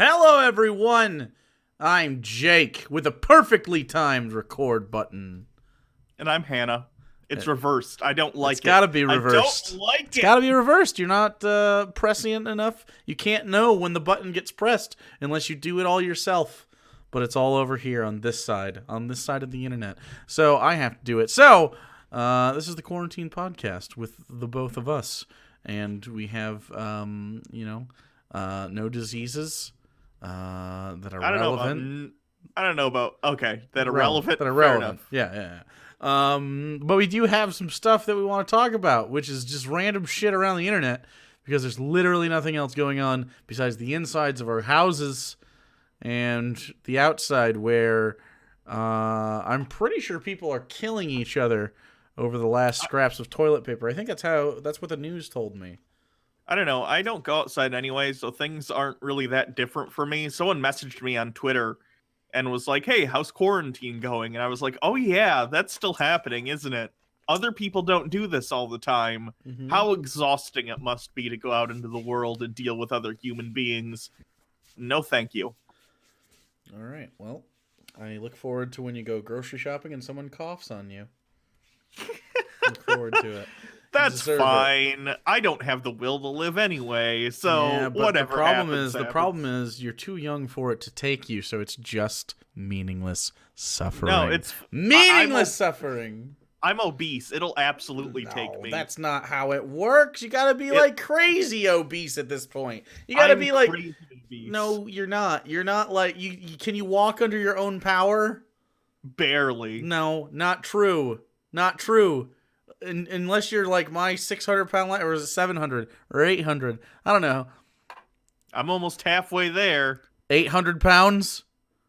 Hello, everyone. I'm Jake with a perfectly timed record button. And I'm Hannah. It's reversed. I don't like it. It's got to be reversed. I don't like it. It's got to be reversed. You're not prescient enough. You can't know when the button gets pressed unless you do it all yourself. But it's all over here on this side of the internet. So I have to do it. So this is the Quarantine Podcast with the both of us. And we have, no diseases that are relevant. I don't know about, that are relevant. That are relevant. Yeah. But we do have some stuff that we want to talk about, which is just random shit around the internet because there's literally nothing else going on besides the insides of our houses and the outside where I'm pretty sure people are killing each other over the last scraps of toilet paper. I think that's what the news told me. I don't know. I don't go outside anyway, so things aren't really that different for me. Someone messaged me on Twitter and was like, hey, how's quarantine going? And I was like, oh yeah, that's still happening, isn't it? Other people don't do this all the time. Mm-hmm. How exhausting it must be to go out into the world and deal with other human beings. No, thank you. All right, well, I look forward to when you go grocery shopping and someone coughs on you. Look forward to it. That's fine. I don't have the will to live anyway, so whatever. The problem is you're too young for it to take you, so it's just meaningless suffering. No, it's meaningless suffering. I'm obese. It'll absolutely take me. That's not how it works. You gotta be like crazy obese at this point. You gotta be like crazy obese. No, you're not. You're not like you. Can you walk under your own power? Barely. No, not true. Not true. Unless you're like my 600-pound life, or is it 700 or 800? I don't know. I'm almost halfway there. 800 pounds?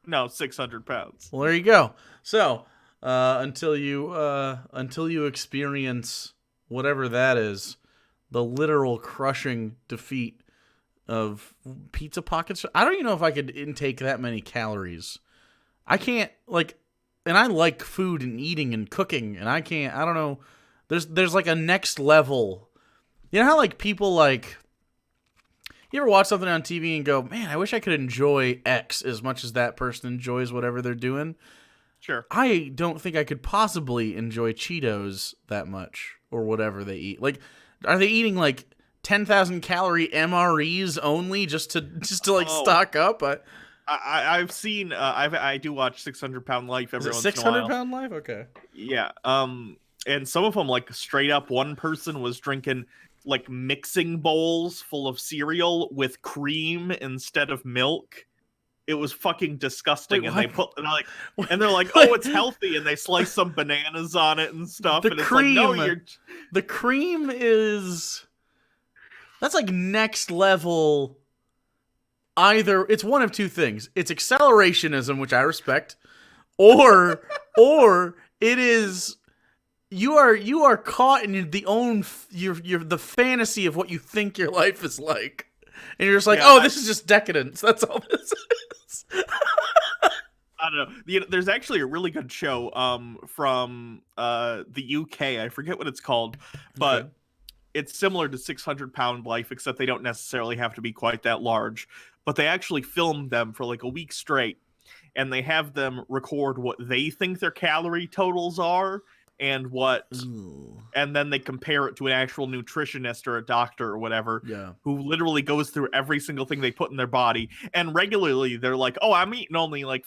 No, 600 pounds. Well, there you go. So, until you experience whatever that is, the literal crushing defeat of pizza pockets. I don't even know if I could intake that many calories. I can't, and I like food and eating and cooking, and I don't know. There's like a next level. You know how like people like, you ever watch something on TV and go, man, I wish I could enjoy X as much as that person enjoys whatever they're doing? Sure. I don't think I could possibly enjoy Cheetos that much or whatever they eat. Like, are they eating like 10,000 calorie MREs only just to stock up? I've seen, I do watch 600 Pound Life every once in a while. 600 Pound Life? Okay. Yeah. And some of them, like, straight up, one person was drinking, like, mixing bowls full of cereal with cream instead of milk. It was fucking disgusting. Wait, and they're like, oh, it's healthy, and they slice some bananas on it and stuff. The cream is... That's, like, next level... Either... It's one of two things. It's accelerationism, which I respect, or it is... You are caught in the fantasy of what you think your life is like, and you're just like, this is just decadence. That's all this is. I don't know. There's actually a really good show from the UK. I forget what it's called, but it's similar to 600 Pound Life, except they don't necessarily have to be quite that large. But they actually filmed them for like a week straight, and they have them record what they think their calorie totals are. And then they compare it to an actual nutritionist or a doctor or whatever, who literally goes through every single thing they put in their body. And regularly they're like, oh, I'm eating only like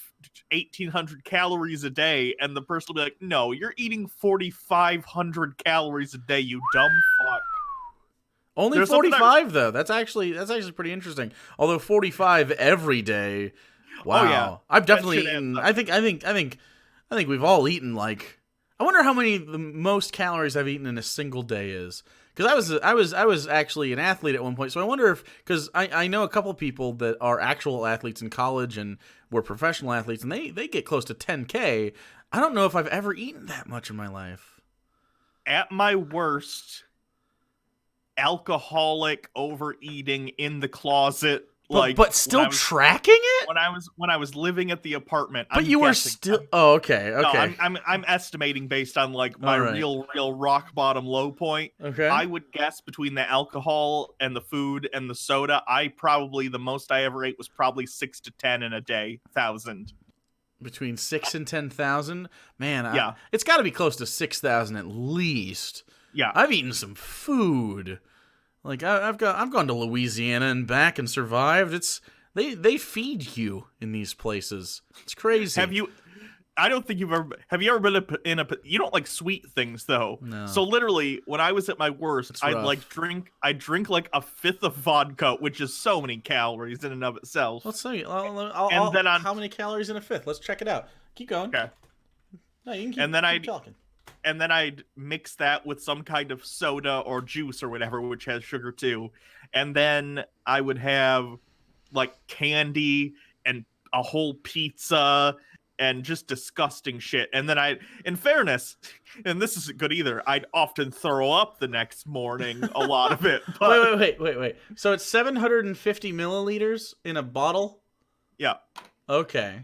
1,800 calories a day. And the person will be like, no, you're eating 4,500 calories a day, you dumb fuck. Only 45 though. That's actually pretty interesting. Although 45 every day. Wow. Oh, yeah. I've definitely eaten. I think we've all eaten like. I wonder how many the most calories I've eaten in a single day is. Because I was actually an athlete at one point, so I wonder if, because I know a couple people that are actual athletes in college and were professional athletes, and they get close to 10K. I don't know if I've ever eaten that much in my life. At my worst, alcoholic overeating in the closet But still tracking it when I was living at the apartment. But you were still. Oh, okay. No, I'm estimating based on like my real rock bottom low point. Okay. I would guess between the alcohol and the food and the soda, the most I ever ate was probably 6 to 10 in a day, 1,000. Between 6 and 10,000, man. Yeah, it's got to be close to 6,000 at least. Yeah, I've eaten some food. Like I've gone to Louisiana and back and survived. They feed you in these places. It's crazy. I don't think have you ever been in a, you don't like sweet things though. No. So literally when I was at my worst, I'd drink like a fifth of vodka, which is so many calories in and of itself. Let's see. How many calories in a fifth? Let's check it out. Keep going. Okay. No, you can keep talking. And then I'd mix that with some kind of soda or juice or whatever, which has sugar too. And then I would have like candy and a whole pizza and just disgusting shit. And then in fairness, and this isn't good either, I'd often throw up the next morning, a lot of it. But... Wait. So it's 750 milliliters in a bottle? Yeah. Okay.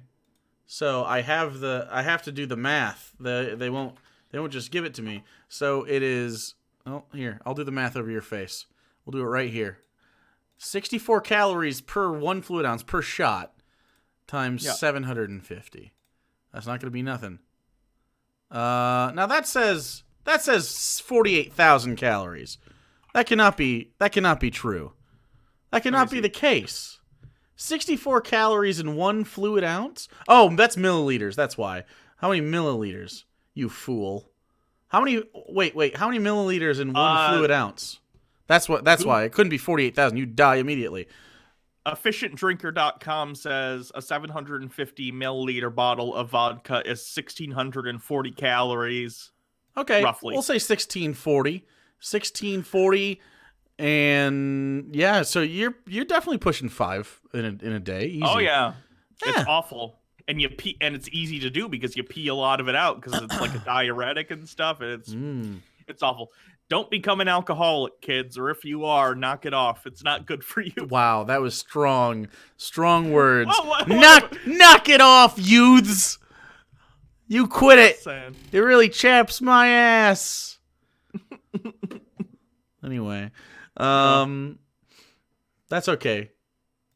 So I have to do the math. They won't just give it to me. So it is... Oh, here. I'll do the math over your face. We'll do it right here. 64 calories per 1 fluid ounce per shot times 750. That's not going to be nothing. Now that says 48,000 calories. That cannot be true. That cannot be the case. 64 calories in 1 fluid ounce? Oh, that's milliliters. That's why. How many milliliters? You fool. How many milliliters in 1 fluid ounce? That's why. It couldn't be 48,000. You die immediately. EfficientDrinker.com says a 750 milliliter bottle of vodka is 1,640 calories. Okay, roughly. We'll say 1640. 1640, and yeah, so you're definitely pushing 5 in a day. Easy. Oh yeah, it's awful. And you pee, and it's easy to do because you pee a lot of it out because it's like a diuretic and stuff, and it's awful. Don't become an alcoholic, kids, or if you are, knock it off. It's not good for you. Wow, that was strong words. Knock it off, youths. You quit it. It really chaps my ass. Anyway, that's okay.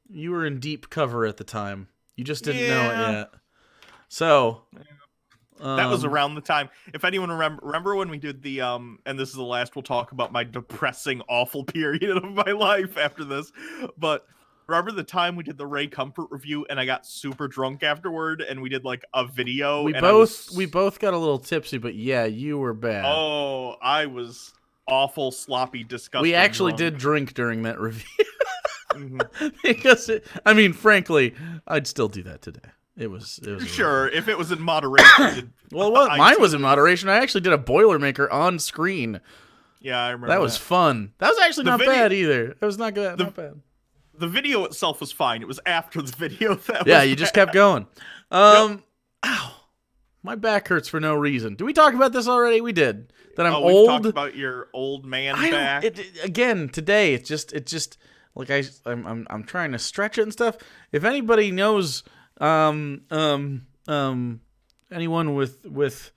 You were in deep cover at the time. You just didn't know it yet. So that was around the time. If anyone remember when we did the and this is the last we'll talk about my depressing, awful period of my life after this. But remember the time we did the Ray Comfort review and I got super drunk afterward and we did like a video. We both got a little tipsy, but yeah, you were bad. Oh, I was awful, sloppy, disgusting. We actually did drink during that review. Because frankly, I'd still do that today. It was sure if it was in moderation. Well, mine was in moderation. I actually did a Boilermaker on screen. Yeah, I remember. That was fun. That was actually not bad either. It was not good. Not bad. The video itself was fine. It was after the video that. Yeah, you just kept going. Ow, my back hurts for no reason. Did we talk about this already? We did. That I'm old. We talked about your old man back. Again today. It's just. Like I'm trying to stretch it and stuff. If anybody knows anyone with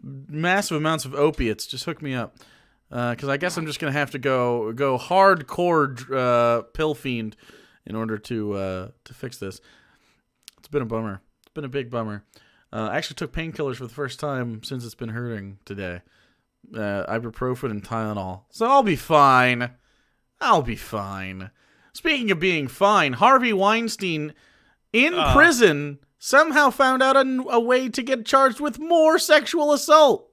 massive amounts of opiates, just hook me up. Because I guess I'm just gonna have to go hardcore pill fiend in order to fix this. It's been a bummer. It's been a big bummer. I actually took painkillers for the first time since it's been hurting today. Ibuprofen and Tylenol. So I'll be fine. Speaking of being fine, Harvey Weinstein in prison somehow found out a way to get charged with more sexual assault.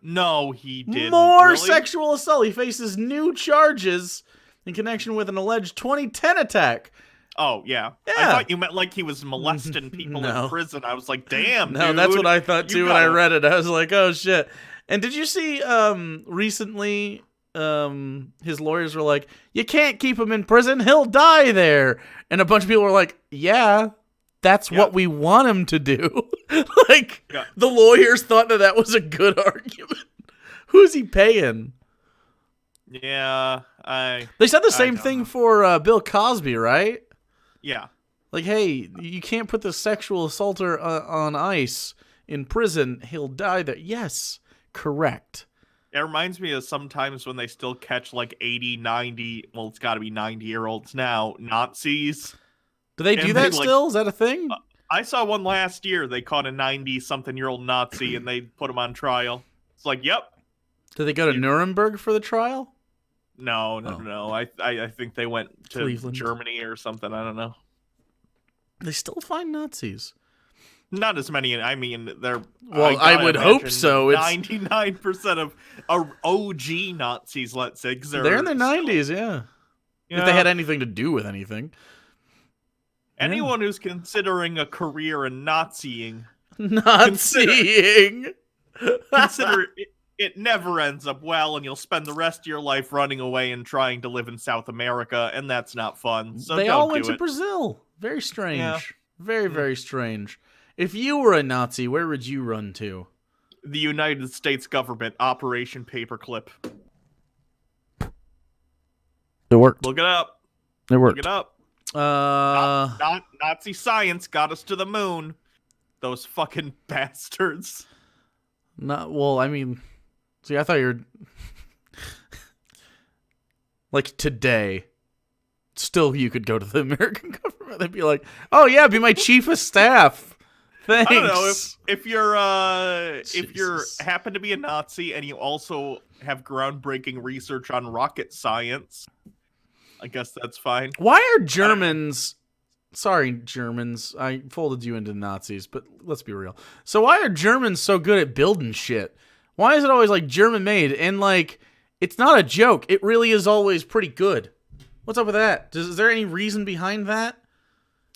No, he didn't. More sexual assault. He faces new charges in connection with an alleged 2010 attack. Oh, yeah. I thought you meant like he was molesting people in prison. I was like, damn, no, dude. That's what I thought too when I read it. I was like, oh, shit. And did you see recently... his lawyers were like, you can't keep him in prison, he'll die there. And a bunch of people were like, yeah, that's what we want him to do. The lawyers thought that was a good argument. Who's he paying? Yeah, they said the same thing for Bill Cosby, right? Yeah. Like, hey, you can't put the sexual assaulter on ice in prison. He'll die there. Yes, correct. It reminds me of sometimes when they still catch like 80, 90, well, it's got to be 90-year-olds now, Nazis. Do they do that still? Is that a thing? I saw one last year. They caught a 90-something-year-old Nazi and they put him on trial. It's like, yep. Did they go to Nuremberg for the trial? No. I think they went to Cleveland. Germany or something. I don't know. They still find Nazis. Not as many. I mean, they're. Well, I would hope so. It's 99% of OG Nazis, let's say, because they're in their 90s, yeah. If they had anything to do with anything. Anyone who's considering a career in Naziing, consider it never ends up well, and you'll spend the rest of your life running away and trying to live in South America, and that's not fun. So they don't all do went to it. Brazil. Very strange. Yeah. Very, very strange. If you were a Nazi, where would you run to? The United States government, Operation Paperclip. It worked. Look it up. It worked. Look it up. Nazi science got us to the moon. Those fucking bastards. Not well. I mean, see, I thought you were like today. Still, you could go to the American government. They'd be like, "Oh yeah, be my chief of staff." Thanks. I don't know if you're happen to be a Nazi and you also have groundbreaking research on rocket science. I guess that's fine. Why are Germans? Sorry, Germans. I folded you into Nazis, but let's be real. So why are Germans so good at building shit? Why is it always like German made? And like, it's not a joke. It really is always pretty good. What's up with that? Is there any reason behind that?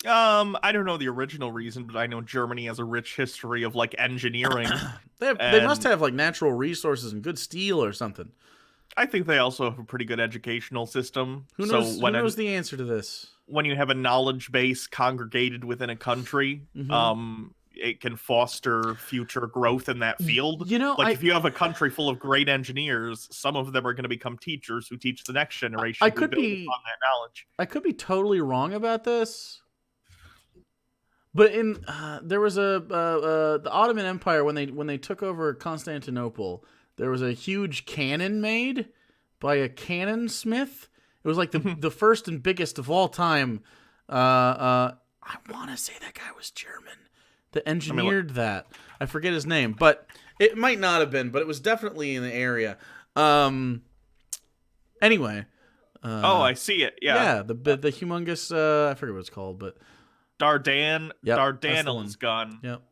I don't know the original reason, but I know Germany has a rich history of like engineering. They must have like natural resources and good steel or something. I think they also have a pretty good educational system. Who knows the answer to this? When you have a knowledge base congregated within a country, it can foster future growth in that field. You know, if you have a country full of great engineers, some of them are going to become teachers who teach the next generation. I could be on that knowledge. I could be totally wrong about this, but in there was the Ottoman Empire when they took over Constantinople. There was a huge cannon made by a cannon smith. It was like the first and biggest of all time. I want to say that guy was German that engineered that. I forget his name, but it might not have been, but it was definitely in the area. Anyway. I see it. Yeah. Yeah, the humongous, I forget what it's called, but Dardanel's gun. Yep.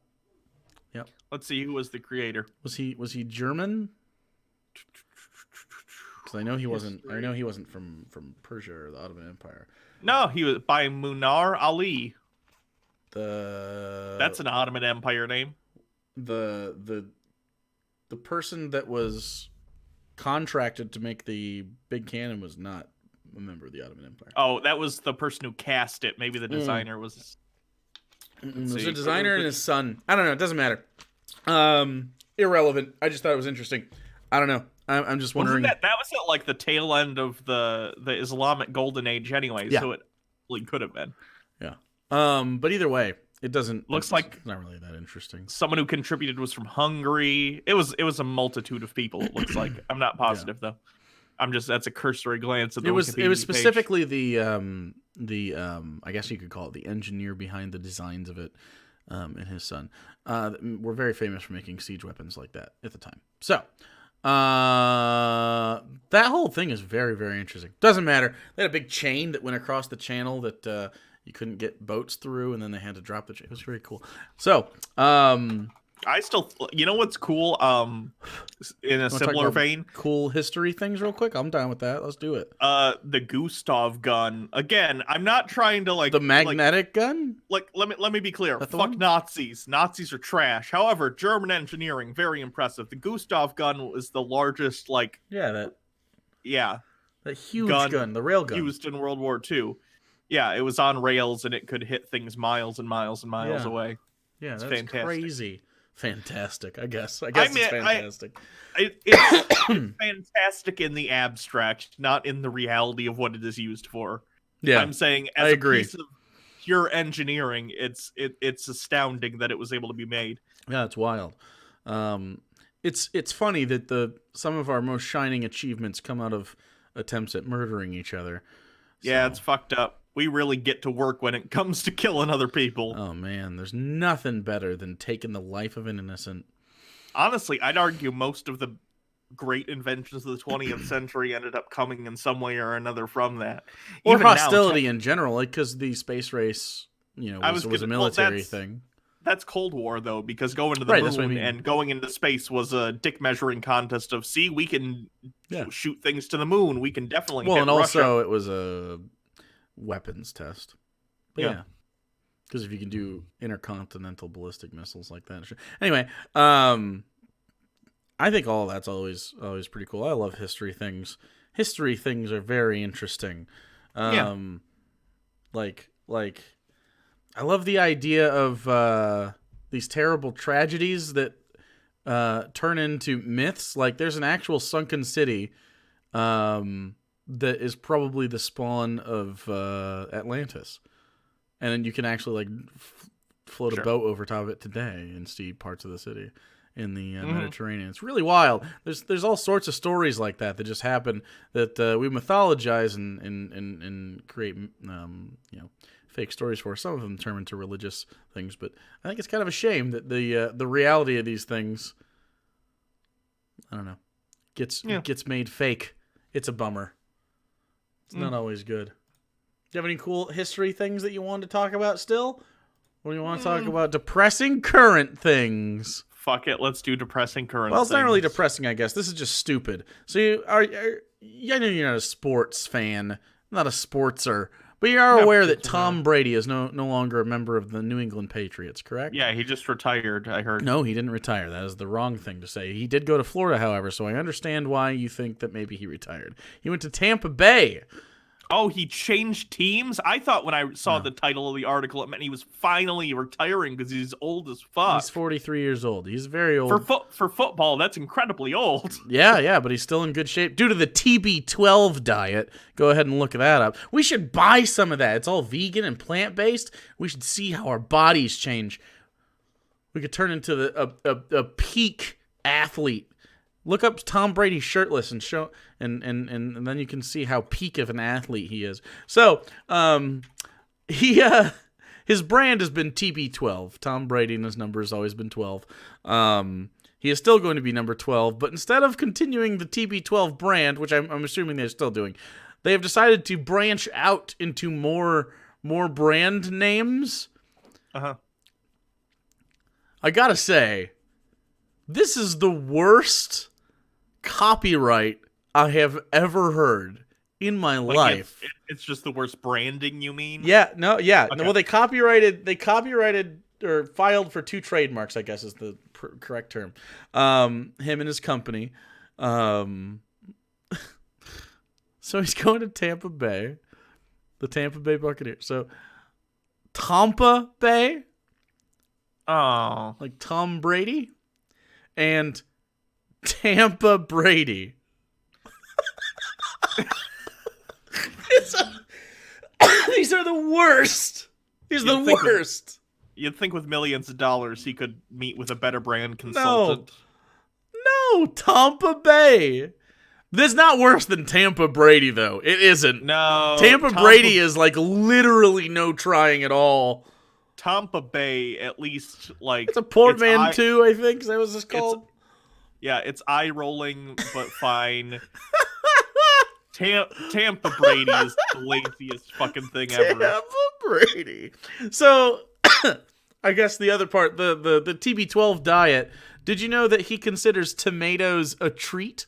Let's see who was the creator. Was he German? Because I know he wasn't from Persia or the Ottoman Empire. No, he was by Munar Ali. That's an Ottoman Empire name. The person that was contracted to make the big cannon was not a member of the Ottoman Empire. Oh, that was the person who cast it. Maybe the designer was. There's a designer and his son. I don't know. It doesn't matter. Irrelevant. I just thought it was interesting. I don't know. I'm just wondering. That was at like the tail end of the Islamic Golden Age, anyway. Yeah. So it really could have been. Yeah. But either way, it doesn't. Looks like it's not really that interesting. Someone who contributed was from Hungary. It was a multitude of people. It looks like. I'm not positive though. That's a cursory glance at the Wikipedia It was specifically page. I guess you could call it the engineer behind the designs of it, and his son. Were very famous for making siege weapons like that at the time. So. That whole thing is very, very interesting. Doesn't matter. They had a big chain that went across the channel that you couldn't get boats through, and then they had to drop the chain. It was very cool. So, I still, you know what's cool? In a similar vein, cool history things, real quick. I'm down with that. Let's do it. The Gustav gun. Again, I'm not trying to the magnetic gun. Let me be clear. Fuck Nazis. Nazis are trash. However, German engineering, very impressive. The Gustav gun was the largest, that huge gun, the rail gun used in World War II. Yeah, it was on rails and it could hit things miles and miles and miles away. Yeah, that's fantastic. Crazy. Fantastic, I guess it's fantastic. It's fantastic in the abstract, not in the reality of what it is used for. Yeah, I'm saying I agree. pure engineering, it's astounding that it was able to be made. Yeah, it's wild. It's funny that some of our most shining achievements come out of attempts at murdering each other. Yeah, it's fucked up. We really get to work when it comes to killing other people. Oh man, there's nothing better than taking the life of an innocent. Honestly, I'd argue most of the great inventions of the 20th century ended up coming in some way or another from that. Or Even hostility in general, like because the space race, was a military thing. That's Cold War, though, because going to the moon and going into space was a dick measuring contest of, see, we can shoot things to the moon. We can definitely hit and Russia. Also it was a weapons test. But yeah. Because if you can do intercontinental ballistic missiles like that. Anyway, I think all of that's always pretty cool. I love history things. History things are very interesting. Like I love the idea of these terrible tragedies that turn into myths. Like there's an actual sunken city that is probably the spawn of Atlantis. And then you can actually float a boat over top of it today and see parts of the city in the Mediterranean. It's really wild. There's all sorts of stories like that just happen that we mythologize and create fake stories for. Some of them turn into religious things, but I think it's kind of a shame that the reality of these things, I don't know, gets made fake. It's a bummer. It's not always good. Do you have any cool history things that you want to talk about still? Or do you want to talk about depressing current things? Fuck it, let's do depressing current things. Well, it's not really depressing, I guess. This is just stupid. So I know you're not a sports fan, not a sportser, but you are aware that Tom Brady is no longer a member of the New England Patriots, correct? Yeah, he just retired, I heard. No, he didn't retire. That is the wrong thing to say. He did go to Florida, however, so I understand why you think that maybe he retired. He went to Tampa Bay. Oh, he changed teams? I thought when I saw the title of the article, it meant he was finally retiring because he's old as fuck. He's 43 years old. He's very old. For football, that's incredibly old. Yeah, but he's still in good shape due to the TB12 diet. Go ahead and look that up. We should buy some of that. It's all vegan and plant-based. We should see how our bodies change. We could turn into a peak athlete. Look up Tom Brady shirtless and show, and then you can see how peak of an athlete he is. So, his brand has been TB12. Tom Brady and his number has always been 12. He is still going to be number 12, but instead of continuing the TB12 brand, which I'm assuming they're still doing, they have decided to branch out into more brand names. Uh-huh. I gotta say, this is the worst copyright I have ever heard in my life. It's just the worst branding, you mean? Yeah. Okay. Well, they copyrighted or filed for 2 trademarks, I guess is the correct term. Him and his company. So he's going to Tampa Bay, the Tampa Bay Buccaneers. So Tampa Bay, like Tom Brady, and Tampa Brady. These are the worst. These are the worst. You'd think with millions of dollars he could meet with a better brand consultant. No, Tampa Bay. This is not worse than Tampa Brady, though. It isn't. No. Tampa Brady is literally no trying at all. Tampa Bay, at least, it's a portmanteau, I think. Is that what it's called? It's eye-rolling, but fine. Tampa Brady is the laziest fucking thing ever. Tampa Brady. So, I guess the other part, the TB12 diet, did you know that he considers tomatoes a treat?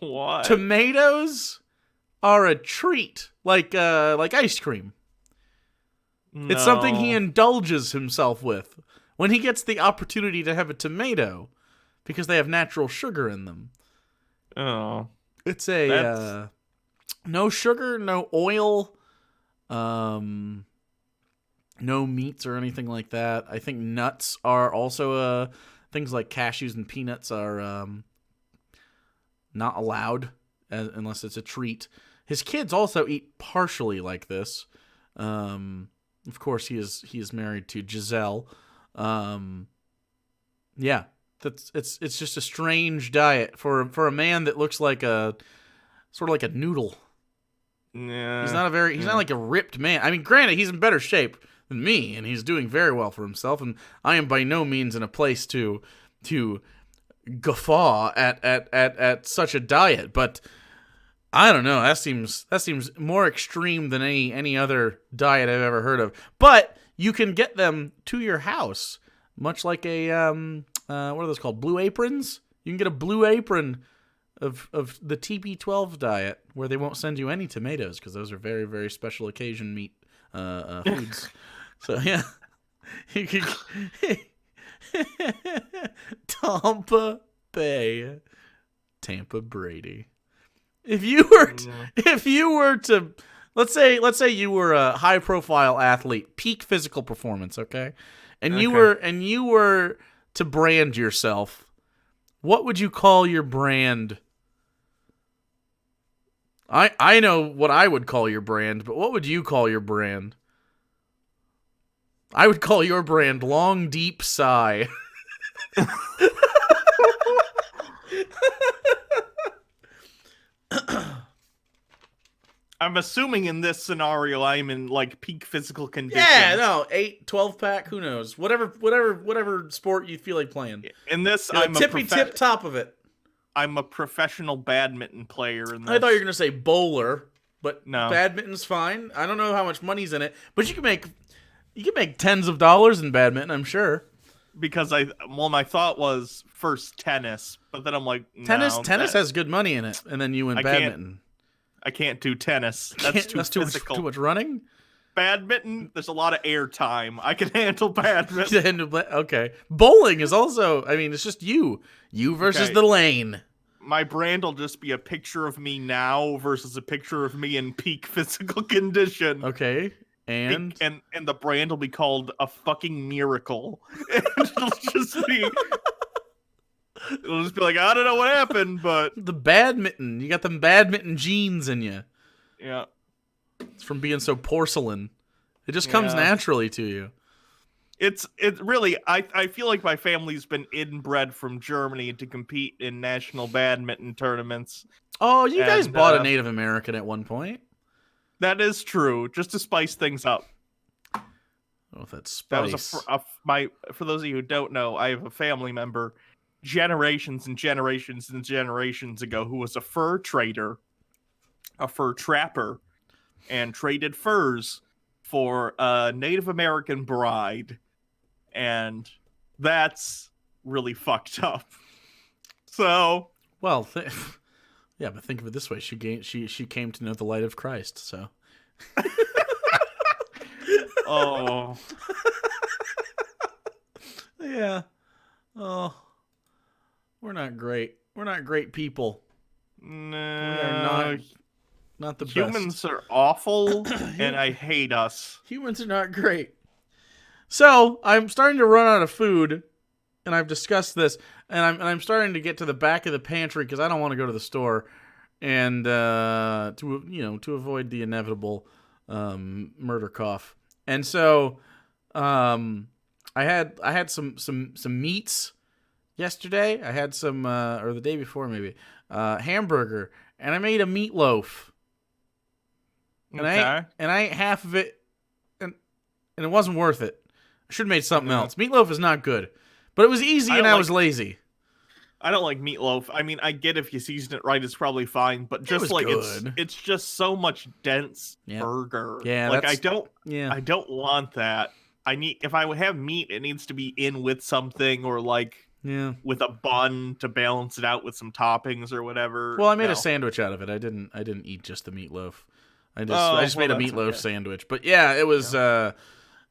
What? Tomatoes are a treat, like ice cream. No. It's something he indulges himself with when he gets the opportunity to have a tomato because they have natural sugar in them. Oh. It's no sugar, no oil, no meats or anything like that. I think nuts are also things like cashews and peanuts are not allowed unless it's a treat. His kids also eat partially like this. Of course, he is married to Giselle. Yeah, it's just a strange diet for a man that looks like a sort of like a noodle. Yeah, he's not like a ripped man. I mean, granted, he's in better shape than me, and he's doing very well for himself. And I am by no means in a place to guffaw at such a diet, but I don't know. That seems more extreme than any other diet I've ever heard of. But you can get them to your house, much like a what are those called? Blue aprons. You can get a blue apron of the TP12 diet, where they won't send you any tomatoes because those are very, very special occasion meat foods. So yeah, you can Tampa Bay, Tampa Brady. If you were to let's say you were a high profile athlete, peak physical performance, okay? And you were to brand yourself, what would you call your brand? I know what I would call your brand, but what would you call your brand? I would call your brand Long Deep Sigh. I'm assuming in this scenario I'm in like peak physical condition. Yeah, no, 8, 12-pack, who knows? Whatever sport you feel like playing. In this, I'm tippy tip top of it. I'm a professional badminton player in this. I thought you were gonna say bowler, but no. Badminton's fine. I don't know how much money's in it, but you can make tens of dollars in badminton, I'm sure. Because my thought was first tennis, but then I'm like, no, tennis has good money in it, and then you win badminton. I can't do tennis. That's too physical. Too much running. Badminton, there's a lot of air time. I can handle badminton. Okay. Bowling is also, I mean, it's just you versus the lane. My brand will just be a picture of me now versus a picture of me in peak physical condition. Okay. And the brand will be called A Fucking Miracle. It'll just be like, I don't know what happened, but the badminton. You got them badminton genes in you. Yeah. It's from being so porcelain. It just comes naturally to you. It really, I feel like my family's been inbred from Germany to compete in national badminton tournaments. Oh, you guys bought a Native American at one point. That is true, just to spice things up. Oh, that's spice. That was for those of you who don't know, I have a family member generations and generations and generations ago who was a fur trader, a fur trapper, and traded furs for a Native American bride. And that's really fucked up. So, well, yeah, but think of it this way: she came to know the light of Christ. So, oh, yeah, oh, we're not great. We're not great people. No, we are not the best. Humans are awful, and I hate us. Humans are not great. So I'm starting to run out of food, and I've discussed this, and I'm starting to get to the back of the pantry because I don't want to go to the store, and to avoid the inevitable murder cough. And so I had some meats yesterday. I had some or the day before maybe hamburger, and I made a meatloaf. And I ate half of it, and it wasn't worth it. I should have made something else. Meatloaf is not good, but it was easy, and I was lazy. I don't like meatloaf. I mean, I get if you season it right, it's probably fine, but just like it's just so much dense burger. Yeah, like I don't want that. If I would have meat, it needs to be in with something or like with a bun to balance it out with some toppings or whatever. Well, I made a sandwich out of it. I didn't eat just the meatloaf. I just made a meatloaf sandwich. But yeah, it was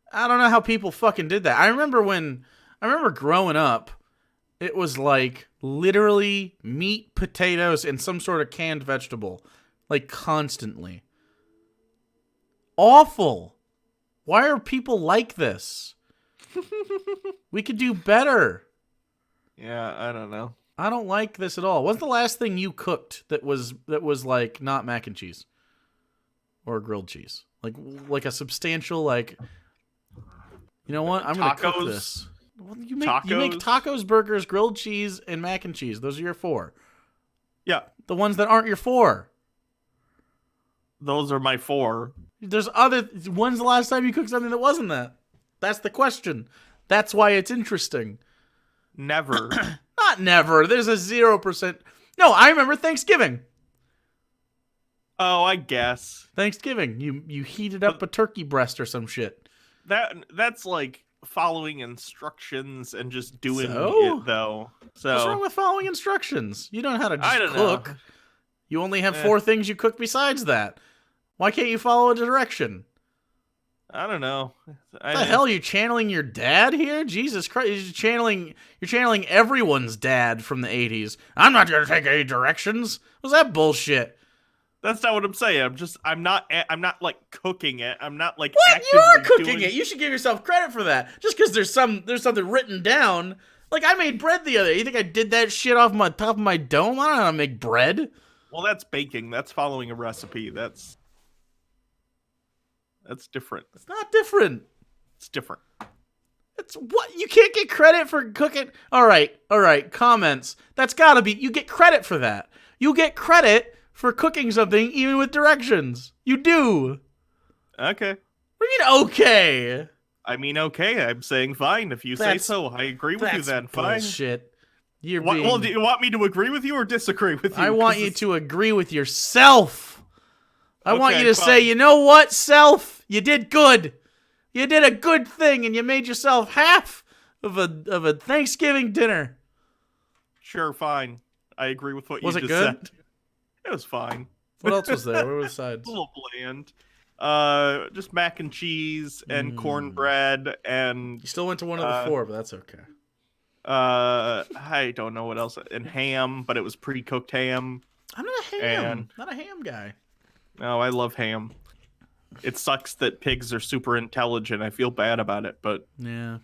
I don't know how people fucking did that. I remember growing up, it was like literally meat, potatoes, and some sort of canned vegetable. Like constantly. Awful. Why are people like this? We could do better. Yeah, I don't know. I don't like this at all. What's the last thing you cooked that was like not mac and cheese? Or grilled cheese? like a substantial like. You know what? I'm gonna cook this. Well, you make tacos, burgers, grilled cheese, and mac and cheese. Those are your 4. Yeah. The ones that aren't your 4. Those are my 4. There's other. When's the last time you cooked something that wasn't that? That's the question. That's why it's interesting. Never. Not never. There's a 0%. No, I remember Thanksgiving. Oh, I guess. Thanksgiving. You heated up a turkey breast or some shit. That's like following instructions and just doing it, though. So what's wrong with following instructions? You don't know how to just cook. Know. You only have 4 things you cook besides that. Why can't you follow a direction? I don't know. What the hell are you channeling your dad here? Jesus Christ, you're channeling everyone's dad from the 80s. I'm not going to take any directions. What's that bullshit? That's not what I'm saying. I'm not like cooking it. I'm not like what? You are cooking it. You should give yourself credit for that. Just because there's something written down. Like I made bread the other day. You think I did that shit off my top of my dome? I don't know how to make bread. Well, that's baking. That's following a recipe. That's different. It's not different. It's different. It's what? You can't get credit for cooking. All right. Comments. That's gotta be. You get credit for that. You get credit for cooking something even with directions. You do. Okay. What do you mean, okay? I mean, okay. I'm saying fine. If you say so, I agree with you then. Fine. Bullshit. Well, do you want me to agree with you or disagree with you? I want you to agree with yourself. I want you to say, you know what, self? You did good. You did a good thing, and you made yourself half of a Thanksgiving dinner. Sure, fine. I agree with what you just good? said. It was fine. What else was there? What were the sides? A little bland. Just mac and cheese and cornbread and... You still went to one of the 4, but that's okay. I don't know what else. And ham, but it was pre-cooked ham. I'm not a ham guy. No, I love ham. It sucks that pigs are super intelligent. I feel bad about it, but yeah,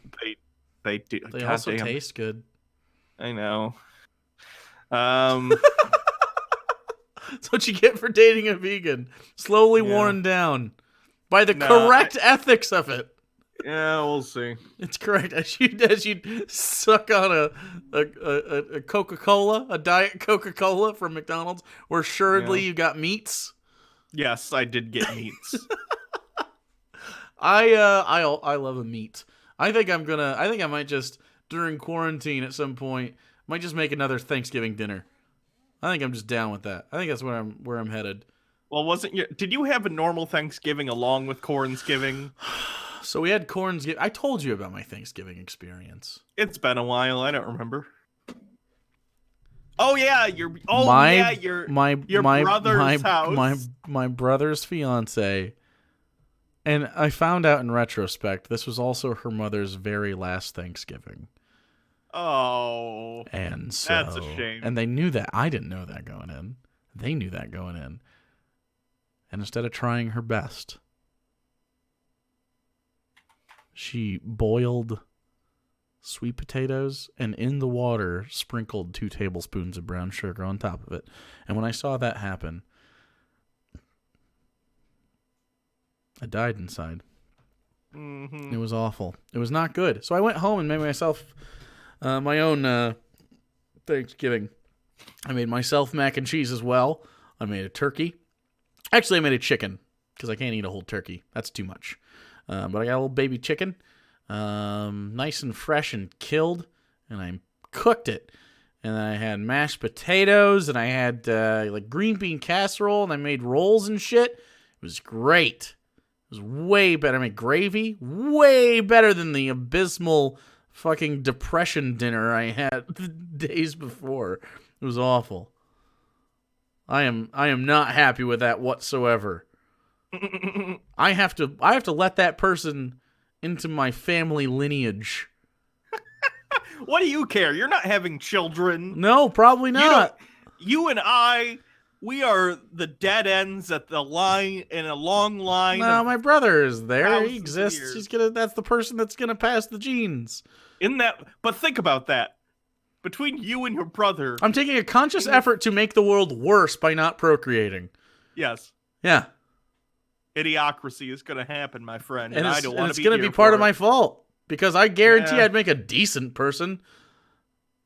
they do. They also taste good. I know. That's what you get for dating a vegan. Slowly worn down by the correct ethics of it. Yeah, we'll see. It's correct. As you suck on a Coca-Cola, a Diet Coca-Cola from McDonald's, where assuredly you got meats. Yes, I did get meats. I love a meat. I think I might just during quarantine at some point might just make another Thanksgiving dinner. I think I'm just down with that. I think that's where I'm headed. Well, did you have a normal Thanksgiving along with Cornsgiving? So we had Cornsgiving. I told you about my Thanksgiving experience. It's been a while. I don't remember. Oh yeah, your brother's house. My brother's fiance. And I found out in retrospect, this was also her mother's very last Thanksgiving. Oh. And so that's a shame. And they knew that. I didn't know that going in. They knew that going in. And instead of trying her best, she boiled sweet potatoes and in the water sprinkled 2 tablespoons of brown sugar on top of it. And when I saw that happen, I died inside. Mm-hmm. It was awful. It was not good. So I went home and made myself my own Thanksgiving. I made myself mac and cheese as well. I made a turkey. Actually, I made a chicken because I can't eat a whole turkey. That's too much. But I got a little baby chicken, nice and fresh and killed, and I cooked it. And then I had mashed potatoes, and I had like green bean casserole, and I made rolls and shit. It was great. It was way better. I made gravy, way better than the abysmal fucking depression dinner I had the days before. It was awful. I am not happy with that whatsoever. I have to let that person into my family lineage. What do you care? You're not having children. No, probably not. You and I, we are the dead ends at the line in a long line. No, my brother is there. He exists. That's the person that's gonna pass the genes. But think about that. Between you and your brother, I'm taking a conscious effort to make the world worse by not procreating. Yes. Yeah. Idiocracy is going to happen, my friend, And I it's, don't and want it's to be going to here be part for of my it. fault because I guarantee Yeah. I'd make a decent person.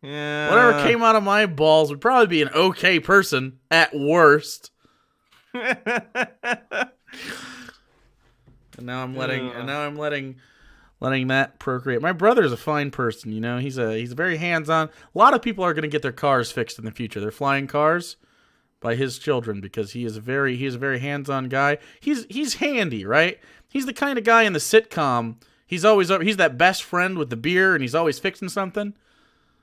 Yeah. Whatever came out of my balls would probably be an okay person at worst. And now I'm letting that procreate. My brother's a fine person, you know. He's very hands-on. A lot of people are going to get their cars fixed in the future. They're flying cars by his children because he is a very hands-on guy. He's handy, right? He's the kind of guy in the sitcom. He's that best friend with the beer and he's always fixing something.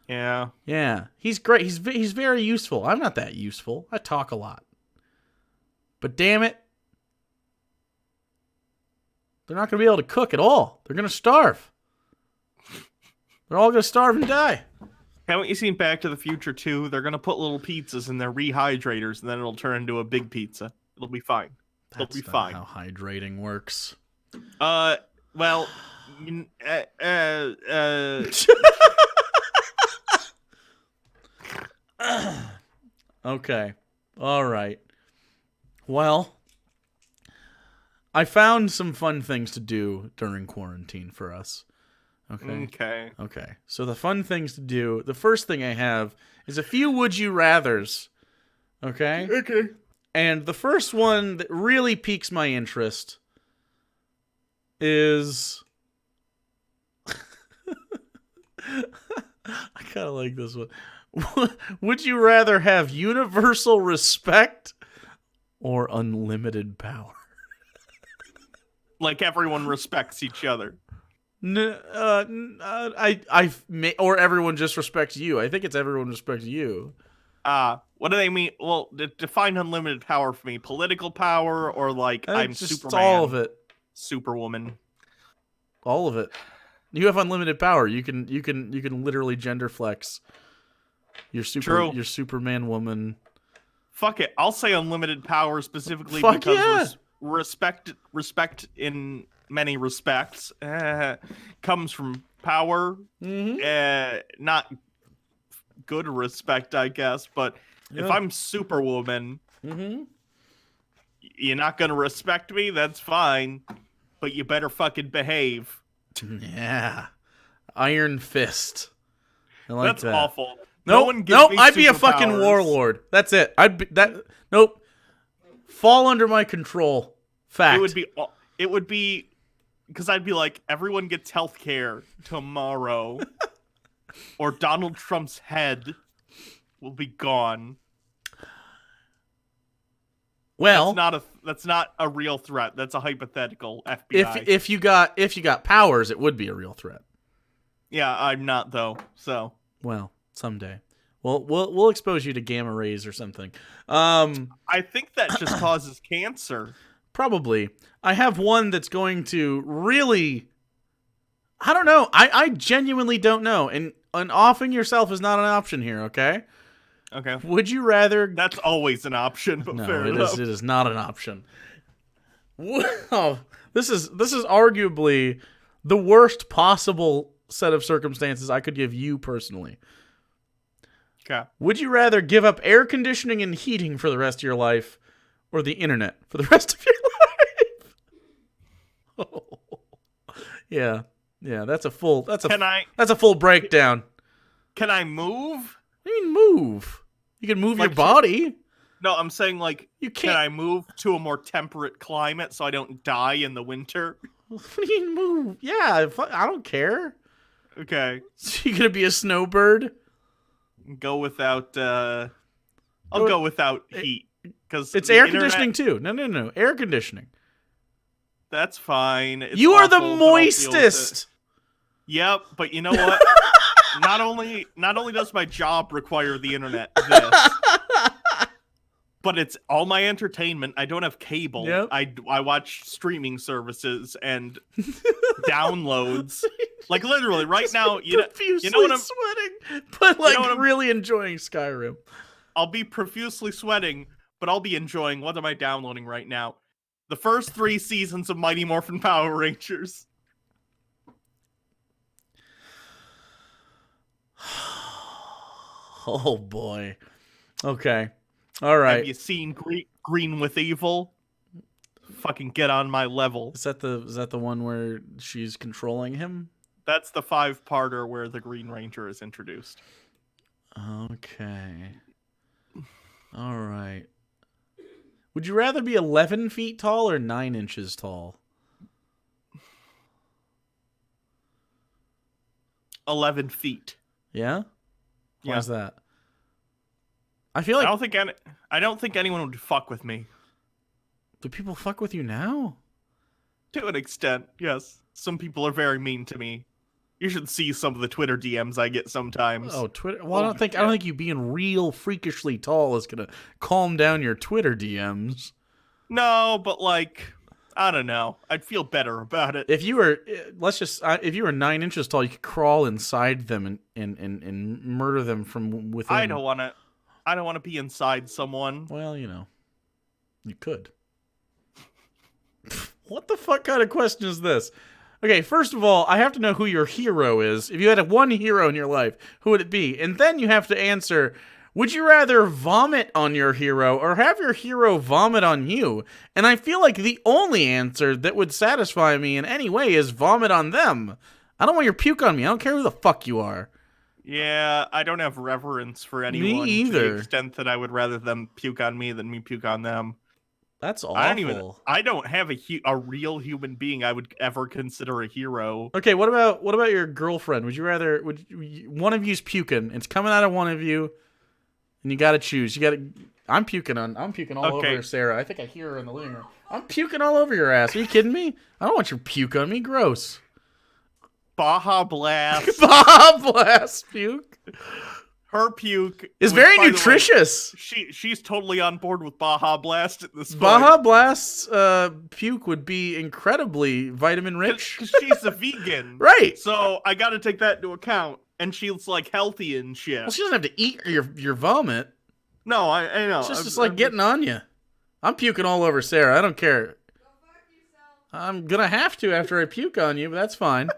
Yeah. Yeah. He's great. He's very useful. I'm not that useful. I talk a lot. But damn it, they're not going to be able to cook at all. They're going to starve. They're all going to starve and die. Haven't you seen Back to the Future 2? They're going to put little pizzas in their rehydrators, and then it'll turn into a big pizza. It'll be fine. It'll be fine. How hydrating works. Well, Okay. All right. Well, I found some fun things to do during quarantine for us. Okay. So the fun things to do, the first thing I have is a few would you rathers. Okay? And the first one that really piques my interest is I kind of like this one. Would you rather have universal respect or unlimited power? Like everyone respects each other. Or everyone just respects you. I think it's everyone respects you. What do they mean? Well, define unlimited power for me. Political power or like I'm just Superman? All of it. Superwoman. All of it. You have unlimited power. You can literally gender flex. You're Superman woman. Fuck it. I'll say unlimited power specifically because respect in many respects comes from power. Mm-hmm. Not good respect, I guess, but if I'm Superwoman, you're not gonna respect me, that's fine, but you better fucking behave. Yeah. Iron Fist. I like that's that. Awful. Nope, I'd be a fucking warlord. That's it. Nope. Fall under my control. Fact. It would be because I'd be like, everyone gets healthcare tomorrow, or Donald Trump's head will be gone. Well, that's not a real threat. That's a hypothetical FBI. If you got powers, it would be a real threat. Yeah, I'm not though. So well, someday. We'll expose you to gamma rays or something. I think that just causes cancer. Probably. I have one that's going to really... I don't know. I genuinely don't know. And offing yourself is not an option here, okay? Okay. Would you rather... That's always an option, but no, fair it enough. is not an option. Wow. This is arguably the worst possible set of circumstances I could give you personally. Okay. Would you rather give up air conditioning and heating for the rest of your life or the internet for the rest of your life? Oh. Yeah. Yeah, that's a full breakdown. Can I move? What do you mean move? You can move your body. No, I'm saying like you can't. Can I move to a more temperate climate so I don't die in the winter? What do you mean move? Yeah, I don't care. Okay. So you gonna be a snowbird? Go without I'll go without heat because it's air conditioning too. No, air conditioning. That's fine. You are the moistest. Yep, but you know what? not only does my job require the internet, but it's all my entertainment. I don't have cable. Yep. I watch streaming services and downloads. Like literally right now, you know what I'm sweating, but like really enjoying Skyrim. I'll be profusely sweating, but I'll be enjoying. What am I downloading right now? The first 3 seasons of Mighty Morphin Power Rangers. Oh boy. Okay. All right. Have you seen Green with Evil? Fucking get on my level. Is that the one where she's controlling him? That's the 5-parter where the Green Ranger is introduced. Okay. All right. Would you rather be 11 feet tall or 9 inches tall? 11 feet. Yeah? Why Yeah. is that? I feel like... I don't think anyone would fuck with me. Do people fuck with you now? To an extent, yes. Some people are very mean to me. You should see some of the Twitter DMs I get sometimes. Oh, Twitter. Well, I don't think you being real freakishly tall is gonna calm down your Twitter DMs. No, but like, I don't know. I'd feel better about it. If you were, if you were 9 inches tall, you could crawl inside them and murder them from within. I don't want to be inside someone. Well, you know, you could. What the fuck kind of question is this? Okay, first of all, I have to know who your hero is. If you had one hero in your life, who would it be? And then you have to answer, would you rather vomit on your hero or have your hero vomit on you? And I feel like the only answer that would satisfy me in any way is vomit on them. I don't want your puke on me. I don't care who the fuck you are. Yeah, I don't have reverence for anyone Me either. to the extent that I would rather them puke on me than me puke on them. That's awful. I don't have a real human being I would ever consider a hero. Okay, what about your girlfriend? Would you rather one of you's puking? It's coming out of one of you, and you got to choose. I'm puking all over Sarah. I think I hear her in the living room. I'm puking all over your ass. Are you kidding me? I don't want your puke on me. Gross. Baja Blast. Baja Blast puke. Her puke is very nutritious. She's totally on board with Baja Blast at this point. Baja Blast's puke would be incredibly vitamin rich. Because she's a vegan. Right. So I got to take that into account. And she's like healthy and shit. Well, she doesn't have to eat your vomit. No, I know. It's just like getting on you. I'm puking all over Sarah. I don't care. Go fuck yourself. I'm going to have to after I puke on you, but that's fine.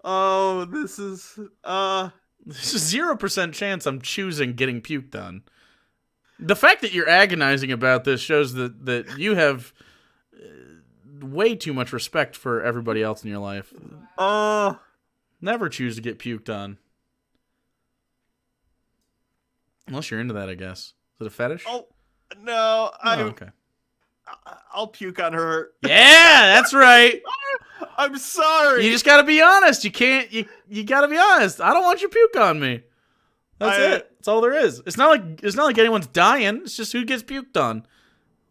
Oh, this is 0% chance I'm choosing getting puked on. The fact that you're agonizing about this shows that you have way too much respect for everybody else in your life. Never choose to get puked on. Unless you're into that, I guess. Is it a fetish? Oh, no. Okay. I'll puke on her. Yeah, that's right. I'm sorry. You just gotta be honest. You can't. You gotta be honest. I don't want your puke on me. That's it. That's all there is. It's not like anyone's dying. It's just who gets puked on.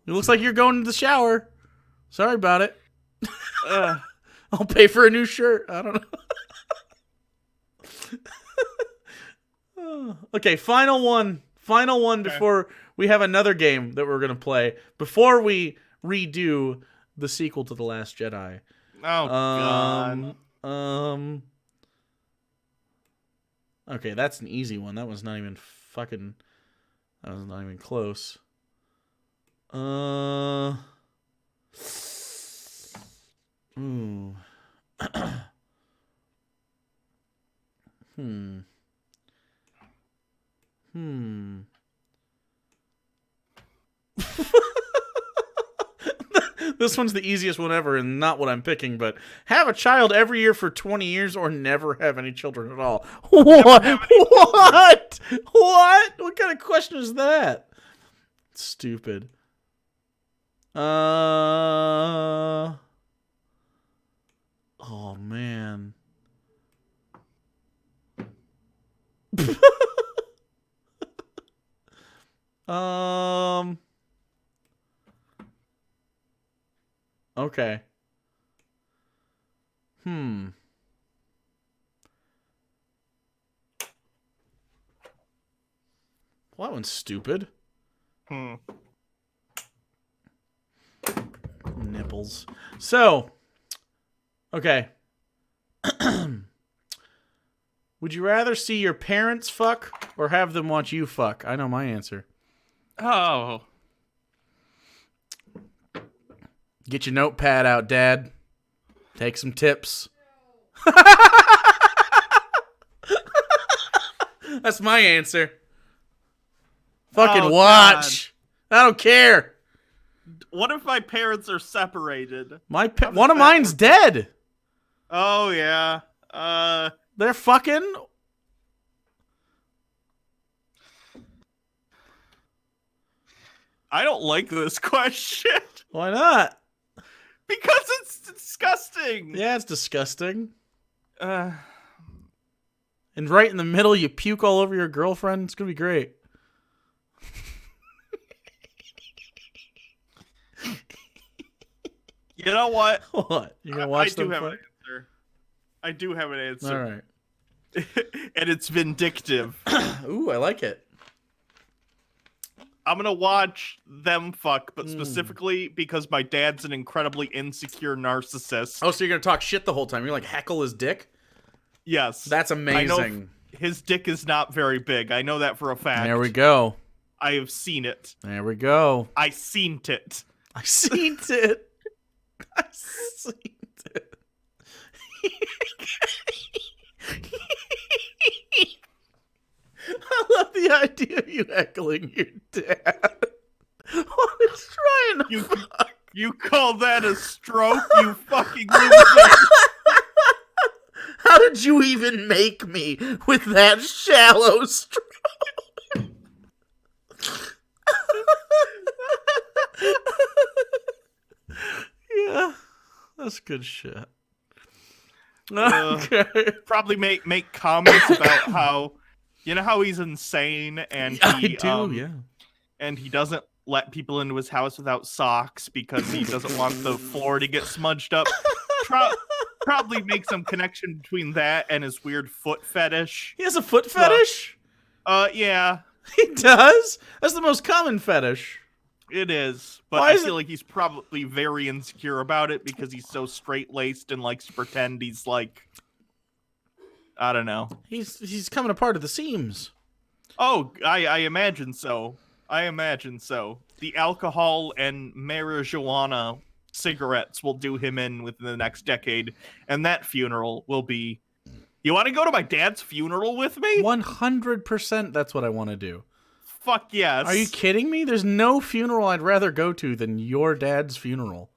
It looks like you're going to the shower. Sorry about it. I'll pay for a new shirt. I don't know. Okay, final one before we have another game that we're gonna play before we redo the sequel to The Last Jedi. Oh God. Okay, that's an easy one. That was not even close. Ooh. This one's the easiest one ever and not what I'm picking, but have a child every year for 20 years or never have any children at all. What? What kind of question is that? Stupid. Oh man. Okay. Well, that one's stupid. Nipples. So, okay. Would you rather see your parents fuck or have them watch you fuck? I know my answer. Oh. Get your notepad out, Dad. Take some tips. That's my answer. Fucking watch. God. I don't care. What if my parents are separated? One of mine's dead. Oh, yeah. They're fucking... I don't like this question. Why not? Because it's disgusting. Yeah, it's disgusting. And right in the middle, you puke all over your girlfriend. It's going to be great. You know what? What? You going to watch them I do have fight? an answer. I do have an answer. All right. And it's vindictive. Ooh, I like it. I'm gonna watch them fuck, but specifically because my dad's an incredibly insecure narcissist. Oh, so you're gonna talk shit the whole time? You're like heckle his dick? Yes. That's amazing. I know his dick is not very big. I know that for a fact. There we go. I have seen it. There we go. I seen it. I seen it. I seen it. I love the idea of you heckling your dad. What is trying to fuck? You call that a stroke, you fucking loser? How did you even make me with that shallow stroke? Yeah, that's good shit. Okay. Probably make comments about how, you know how he's insane and he and he doesn't let people into his house without socks because he doesn't want the floor to get smudged up. Probably make some connection between that and his weird foot fetish. He has a foot fetish? Yeah. He does? That's the most common fetish. It is, but I feel like he's probably very insecure about it because he's so straight-laced and likes to pretend he's like, I don't know. He's coming apart at the seams. Oh, I imagine so. I imagine so. The alcohol and marijuana cigarettes will do him in within the next decade, and that funeral will be... You want to go to my dad's funeral with me? 100% that's what I want to do. Fuck yes. Are you kidding me? There's no funeral I'd rather go to than your dad's funeral.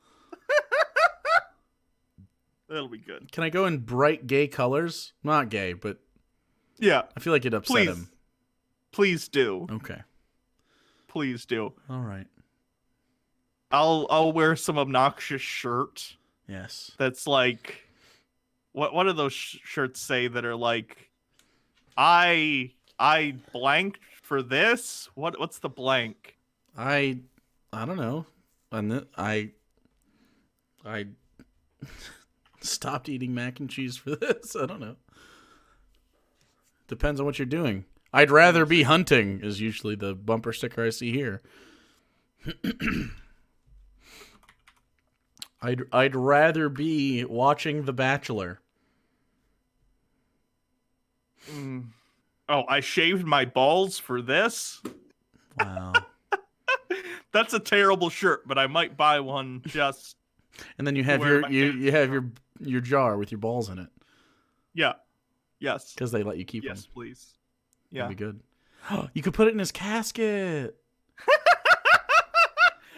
That'll be good. Can I go in bright gay colors? Not gay, but yeah. I feel like it'd upset him. Please do. Okay. Please do. All right. I'll wear some obnoxious shirt. Yes. That's like, what do those shirts say that are like, I blanked for this? What's the blank? I don't know. And I stopped eating mac and cheese for this. I don't know. Depends on what you're doing. I'd rather be hunting is usually the bumper sticker I see here. I'd rather be watching The Bachelor. Oh, I shaved my balls for this? Wow. That's a terrible shirt, but I might buy one just. And then you have your jar with your balls in it. Yeah. Yes. Because they let you keep them. Yes, please. Yeah. That'd be good. You could put it in his casket.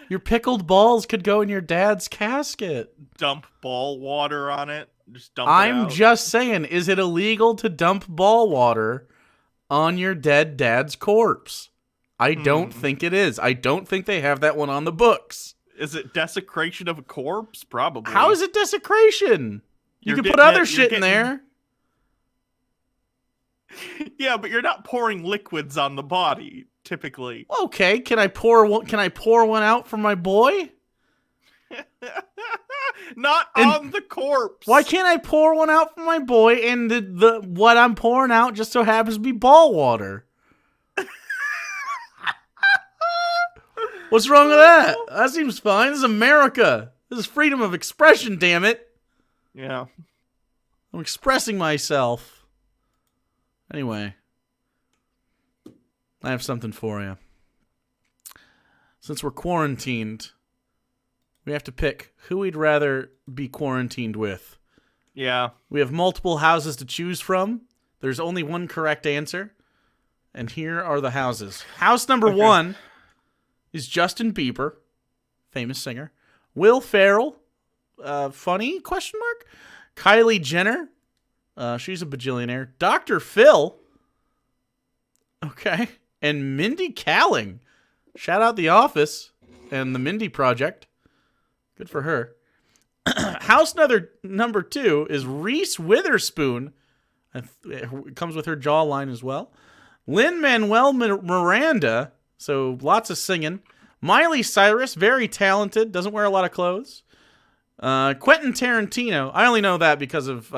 Your pickled balls could go in your dad's casket. Dump ball water on it. Just dump it I'm out. just saying, is it illegal to dump ball water on your dead dad's corpse? I don't think it is. I don't think they have that one on the books. Is it desecration of a corpse? Probably. How is it desecration? You can put other shit in there. Yeah, but you're not pouring liquids on the body typically. Okay, can I pour one out for my boy? Not on the corpse. Why can't I pour one out for my boy and the what I'm pouring out just so happens to be ball water? What's wrong with that? That seems fine. This is America. This is freedom of expression, damn it. Yeah. I'm expressing myself. Anyway. I have something for you. Since we're quarantined, we have to pick who we'd rather be quarantined with. Yeah. We have multiple houses to choose from. There's only one correct answer. And here are the houses. House number 1 is Justin Bieber, famous singer. Will Ferrell, funny, question mark. Kylie Jenner, she's a bajillionaire. Dr. Phil, okay. And Mindy Kaling. Shout out The Office and the Mindy Project. Good for her. House number 2 is Reese Witherspoon. It comes with her jawline as well. Lin-Manuel Miranda, so lots of singing. Miley Cyrus, very talented, doesn't wear a lot of clothes. Quentin Tarantino, I only know that because of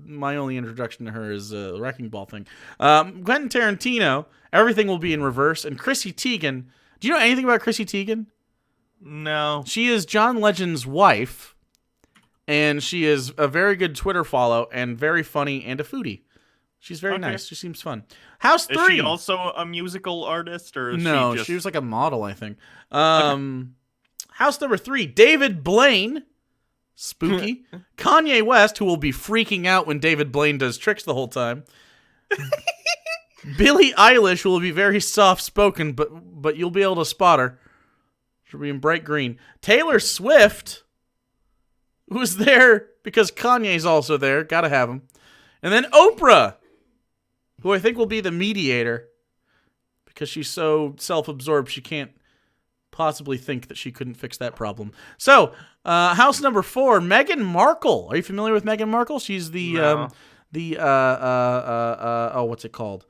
my only introduction to her is the Wrecking Ball thing. Quentin Tarantino, Everything Will Be in Reverse. And Chrissy Teigen, do you know anything about Chrissy Teigen? No. She is John Legend's wife, and she is a very good Twitter follow and very funny and a foodie. She's very nice. She seems fun. House 3. Is she also a musical artist, or is no? she just... She was like a model, I think. House number 3, David Blaine. Spooky. Kanye West, who will be freaking out when David Blaine does tricks the whole time. Billie Eilish, who will be very soft-spoken, but you'll be able to spot her. She'll be in bright green. Taylor Swift, who's there because Kanye's also there. Gotta have him. And then Oprah, who I think will be the mediator because she's so self-absorbed she can't possibly think that she couldn't fix that problem. So, house number 4, Meghan Markle. Are you familiar with Meghan Markle? She's the what's it called?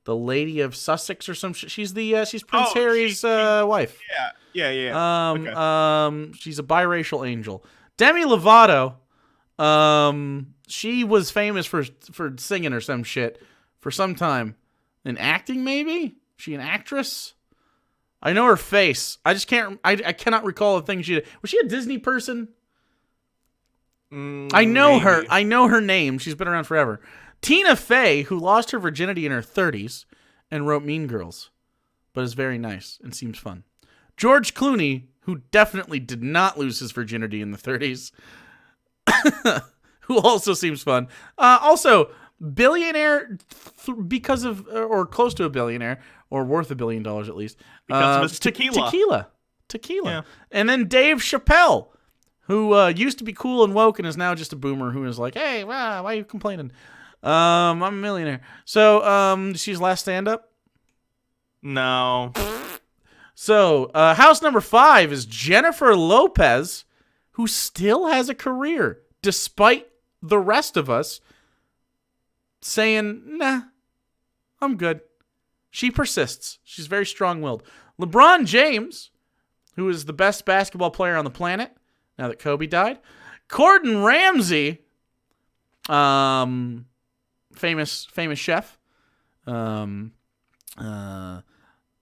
The Lady of Sussex or some shit. She's Prince Harry's wife. Yeah. She's a biracial angel. Demi Lovato, she was famous for singing or some shit for some time. In acting, maybe? She an actress? I know her face. I just can't. I cannot recall the thing she did. Was she a Disney person? I know maybe. her. I know her name. She's been around forever. Tina Fey, who lost her virginity in her 30s and wrote Mean Girls, but is very nice and seems fun. George Clooney, who definitely did not lose his virginity in the 30s, who also seems fun. Also, billionaire because of, or close to a billionaire, or worth $1 billion at least. Because of his tequila. Tequila. Yeah. And then Dave Chappelle, who used to be cool and woke and is now just a boomer who is like, hey, why are you complaining? I'm a millionaire. So, she's last stand-up? No. So, house number 5 is Jennifer Lopez, who still has a career, despite the rest of us saying, nah, I'm good. She persists. She's very strong-willed. LeBron James, who is the best basketball player on the planet, now that Kobe died. Gordon Ramsay, famous chef, during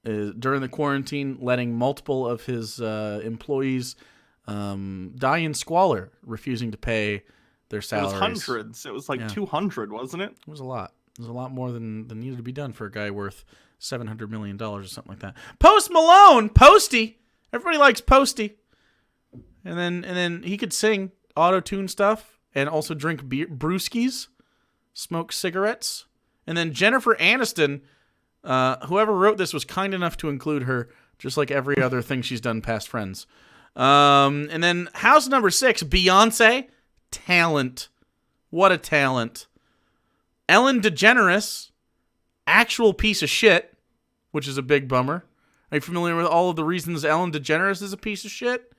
the quarantine, letting multiple of his employees die in squalor, refusing to pay their salaries. It was hundreds. It was like 200, wasn't it? It was a lot. It was a lot more than needed to be done for a guy worth $700 million or something like that. Post Malone, Posty. Everybody likes Posty. And then he could sing auto-tune stuff and also drink brewskis, smoke cigarettes. And then Jennifer Aniston, whoever wrote this was kind enough to include her, just like every other thing she's done past Friends. And then house number 6, Beyonce, talent. What a talent. Ellen DeGeneres, actual piece of shit, which is a big bummer. Are you familiar with all of the reasons Ellen DeGeneres is a piece of shit?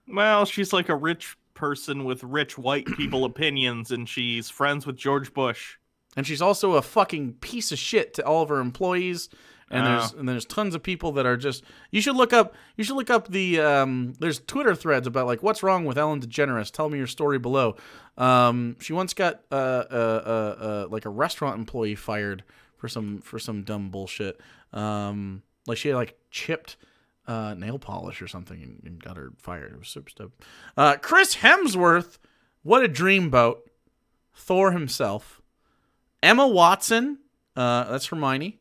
Well, she's like a rich person with rich white people opinions, and she's friends with George Bush. And she's also a fucking piece of shit to all of her employees. And there's tons of people that are just. You should look up the. There's Twitter threads about like what's wrong with Ellen DeGeneres. Tell me your story below. She once got like a restaurant employee fired for some dumb bullshit. Like she had like chipped nail polish or something and got her fired. It was super stupid. Chris Hemsworth, what a dreamboat. Thor himself. Emma Watson, that's Hermione.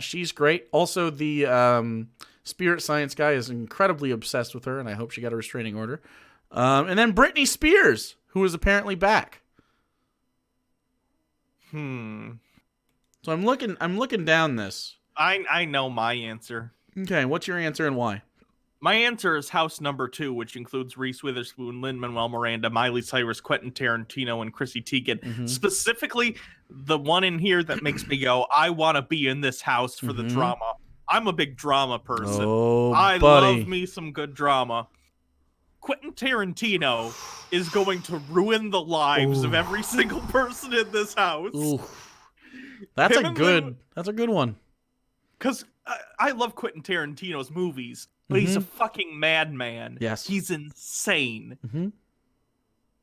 She's great. Also, the spirit science guy is incredibly obsessed with her, and I hope she got a restraining order. And then Britney Spears, who is apparently back. So I'm looking down this. I know my answer. Okay, what's your answer and why? My answer is house number 2, which includes Reese Witherspoon, Lin-Manuel Miranda, Miley Cyrus, Quentin Tarantino, and Chrissy Teigen. Specifically, the one in here that makes me go, I want to be in this house for the drama. I'm a big drama person. Oh, I buddy. love me some good drama. Quentin Tarantino is going to ruin the lives of every single person in this house. Ooh. That's a good one. Because I love Quentin Tarantino's movies, but he's a fucking madman. Yes. He's insane.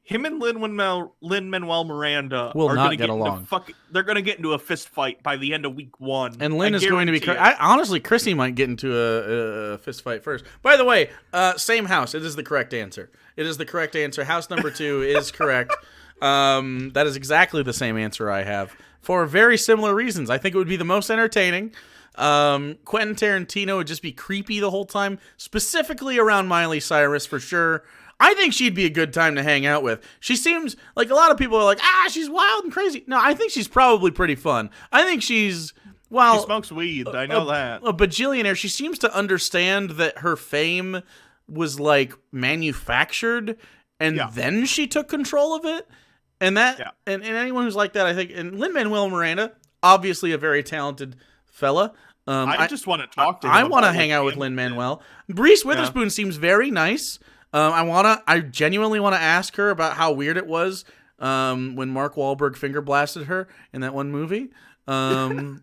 Him and Lin-Manuel Miranda will are not going to get along. They're going to get into a fist fight by the end of week 1. And Lin is going to be... honestly, Chrissy might get into a fist fight first. By the way, same house. It is the correct answer. It is the correct answer. House number 2 is correct. That is exactly the same answer I have. For very similar reasons. I think it would be the most entertaining. Quentin Tarantino would just be creepy the whole time, specifically around Miley Cyrus for sure. I think she'd be a good time to hang out with. She seems like a lot of people are like, she's wild and crazy. No, I think she's probably pretty fun. I think she's, well, she smokes weed. I know that. A bajillionaire. She seems to understand that her fame was like manufactured, and then she took control of it. And that, and anyone who's like that, I think, and Lin-Manuel Miranda, obviously a very talented fella. I just want to talk to him. I want to hang out with Lin-Manuel. Reese Witherspoon seems very nice. I genuinely want to ask her about how weird it was when Mark Wahlberg finger blasted her in that one movie. And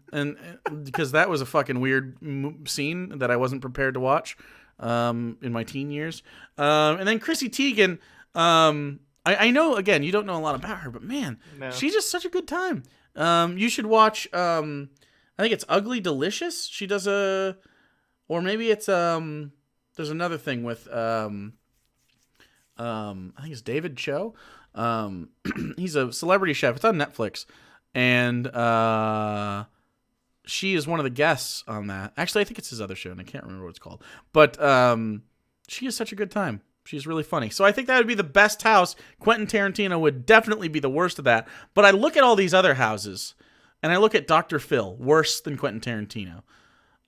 because that was a fucking weird scene that I wasn't prepared to watch in my teen years. And then Chrissy Teigen, I know, again, you don't know a lot about her, but man, she's just such a good time. You should watch, I think it's Ugly Delicious. She does or maybe it's, there's another thing with, I think it's David Cho. He's a celebrity chef. It's on Netflix. And she is one of the guests on that. Actually, I think it's his other show, and I can't remember what it's called. But she is such a good time. She's really funny. So I think that would be the best house. Quentin Tarantino would definitely be the worst of that. But I look at all these other houses, and I look at Dr. Phil, worse than Quentin Tarantino.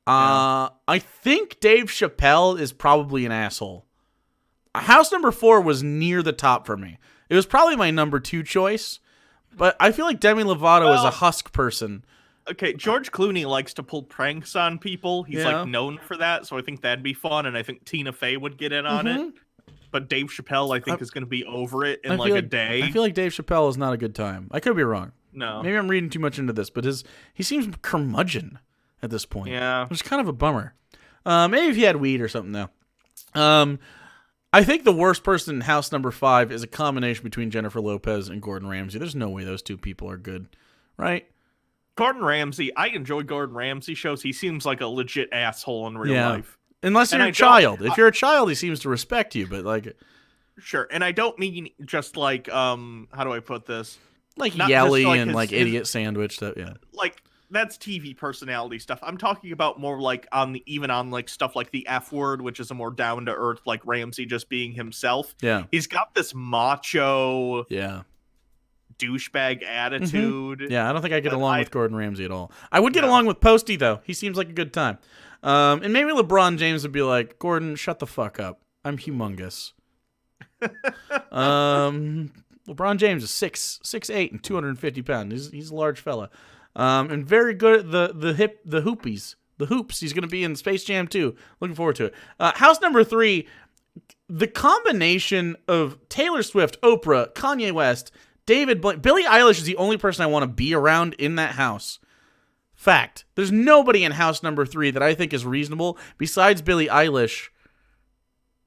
I think Dave Chappelle is probably an asshole. House number 4 was near the top for me. It was probably my number 2 choice, but I feel like Demi Lovato is a husk person. Okay, George Clooney likes to pull pranks on people. He's like known for that, so I think that'd be fun, and I think Tina Fey would get in on it. But Dave Chappelle, I think, is going to be over it in like a day. I feel like Dave Chappelle is not a good time. I could be wrong. No. Maybe I'm reading too much into this, but he seems curmudgeon at this point. Yeah. Which is kind of a bummer. Maybe if he had weed or something, though. I think the worst person in house number 5 is a combination between Jennifer Lopez and Gordon Ramsay. There's no way those two people are good, right? Gordon Ramsay, I enjoy Gordon Ramsay shows. He seems like a legit asshole in real life. Unless you're a child. If you're a child, he seems to respect you, but like... Sure, and I don't mean just like, how do I put this? Like yelly like and like idiot sandwich stuff, Like, that's TV personality stuff. I'm talking about more like even on like stuff like the F word, which is a more down to earth, like Ramsay just being himself. Yeah. He's got this macho douchebag attitude. Yeah, I don't think I get along with Gordon Ramsay at all. I would get along with Posty though. He seems like a good time. And maybe LeBron James would be like, Gordon, shut the fuck up. I'm humongous. LeBron James is 6'8" and 250 pounds. He's a large fella. And very good at the hoops. He's going to be in Space Jam 2. Looking forward to it. House number 3, the combination of Taylor Swift, Oprah, Kanye West, David Blaine, Billie Eilish is the only person I want to be around in that house. Fact. There's nobody in house number 3 that I think is reasonable besides Billie Eilish.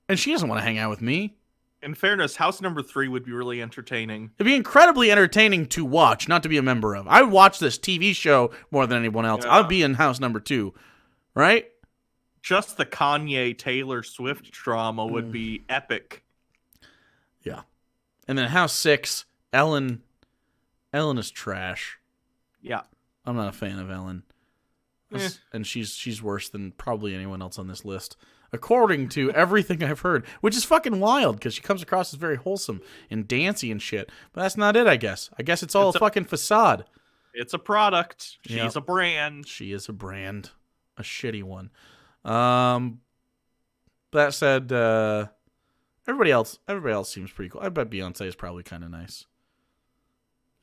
And she doesn't want to hang out with me. In fairness, house number 3 would be really entertaining. It'd be incredibly entertaining to watch, not to be a member of. I would watch this TV show more than anyone else. I'd be in house number 2, right? Just the Kanye Taylor Swift drama would be epic. Yeah. And then house 6, Ellen is trash. Yeah. I'm not a fan of Ellen. And she's worse than probably anyone else on this list. According to everything I've heard, which is fucking wild because she comes across as very wholesome and dancey and shit. But that's not it, I guess. I guess it's all a fucking facade. It's a product. She's a brand. She is a brand. A shitty one. That said, everybody else seems pretty cool. I bet Beyonce is probably kind of nice.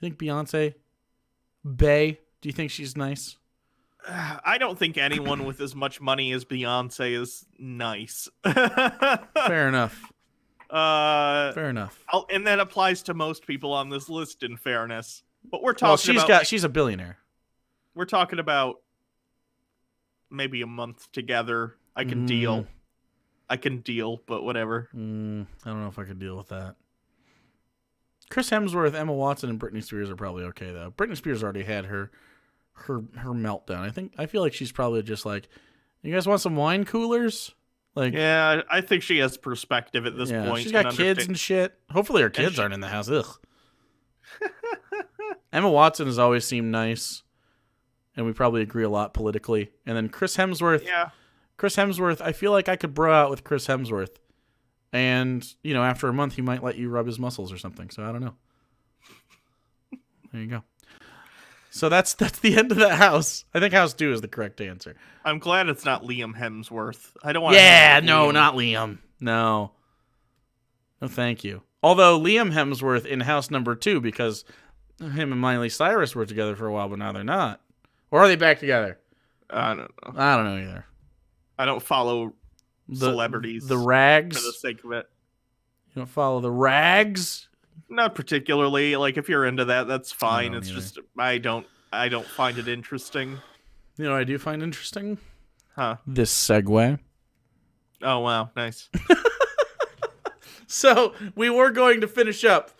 You think Beyonce? Bae? Do you think she's nice? I don't think anyone with as much money as Beyonce is nice. Fair enough. Fair enough. And that applies to most people on this list, in fairness. But we're talking she's a billionaire. We're talking about maybe a month together. I can deal. But whatever. I don't know if I could deal with that. Chris Hemsworth, Emma Watson, and Britney Spears are probably okay though. Britney Spears already had her meltdown. I feel like she's probably just like, you guys want some wine coolers? Like, yeah, I think she has perspective at this point. She's got kids and shit. Hopefully her kids aren't in the house. Ugh. Emma Watson has always seemed nice, and we probably agree a lot politically. And then Chris Hemsworth. Yeah. Chris Hemsworth, I feel like I could bro out with Chris Hemsworth. And, after a month, he might let you rub his muscles or something. So I don't know. There you go. So that's the end of that house. I think house 2 is the correct answer. I'm glad it's not Liam Hemsworth. I don't want. Yeah, no, not Liam. No, thank you. Although Liam Hemsworth in house number 2, because him and Miley Cyrus were together for a while, but now they're not. Or are they back together? I don't know. I don't know either. I don't follow celebrities. The rags? For the sake of it. You don't follow the rags? Not particularly. Like, if you're into that, that's fine. It's just I don't find it interesting. You know what I do find interesting? Huh. This segue. Oh, wow. Nice. So, we were going to finish up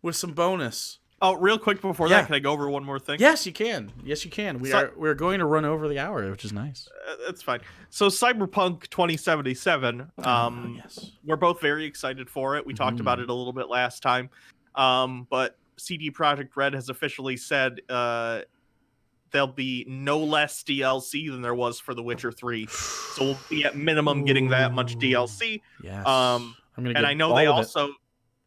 with some bonus. Oh, real quick before that, can I go over one more thing? Yes, you can. We're going to run over the hour, which is nice. That's fine. So Cyberpunk 2077, yes. We're both very excited for it. We talked about it a little bit last time. But CD Projekt Red has officially said there'll be no less DLC than there was for The Witcher 3. So we'll be at minimum getting that much DLC. Yes. And I know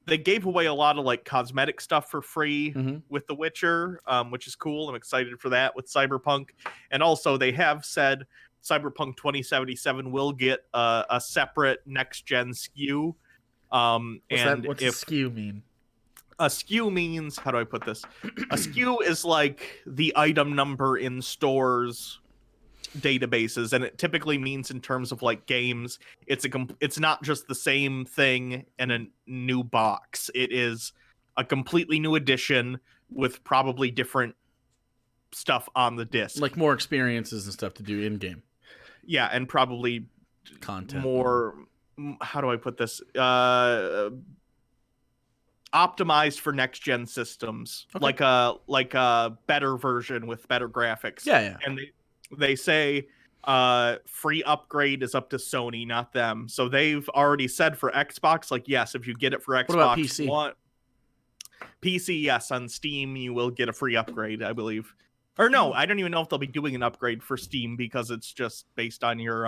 they gave away a lot of like cosmetic stuff for free with The Witcher, which is cool. I'm excited for that with Cyberpunk. And also they have said Cyberpunk 2077 will get a separate next-gen SKU. What's a SKU mean? A SKU means, how do I put this? A SKU is like the item number in stores databases, and it typically means in terms of like games, it's not just the same thing in a new box. It is a completely new edition with probably different stuff on the disc, like more experiences and stuff to do in game. Yeah, and probably content more. How do I put this? Optimized for next gen systems, like a better version with better graphics. Yeah. And they say free upgrade is up to Sony, not them. So they've already said for Xbox, like, yes, if you get it for Xbox What about PC? PC, yes, on Steam you will get a free upgrade, I believe. Or no, I don't even know if they'll be doing an upgrade for Steam because it's just based on your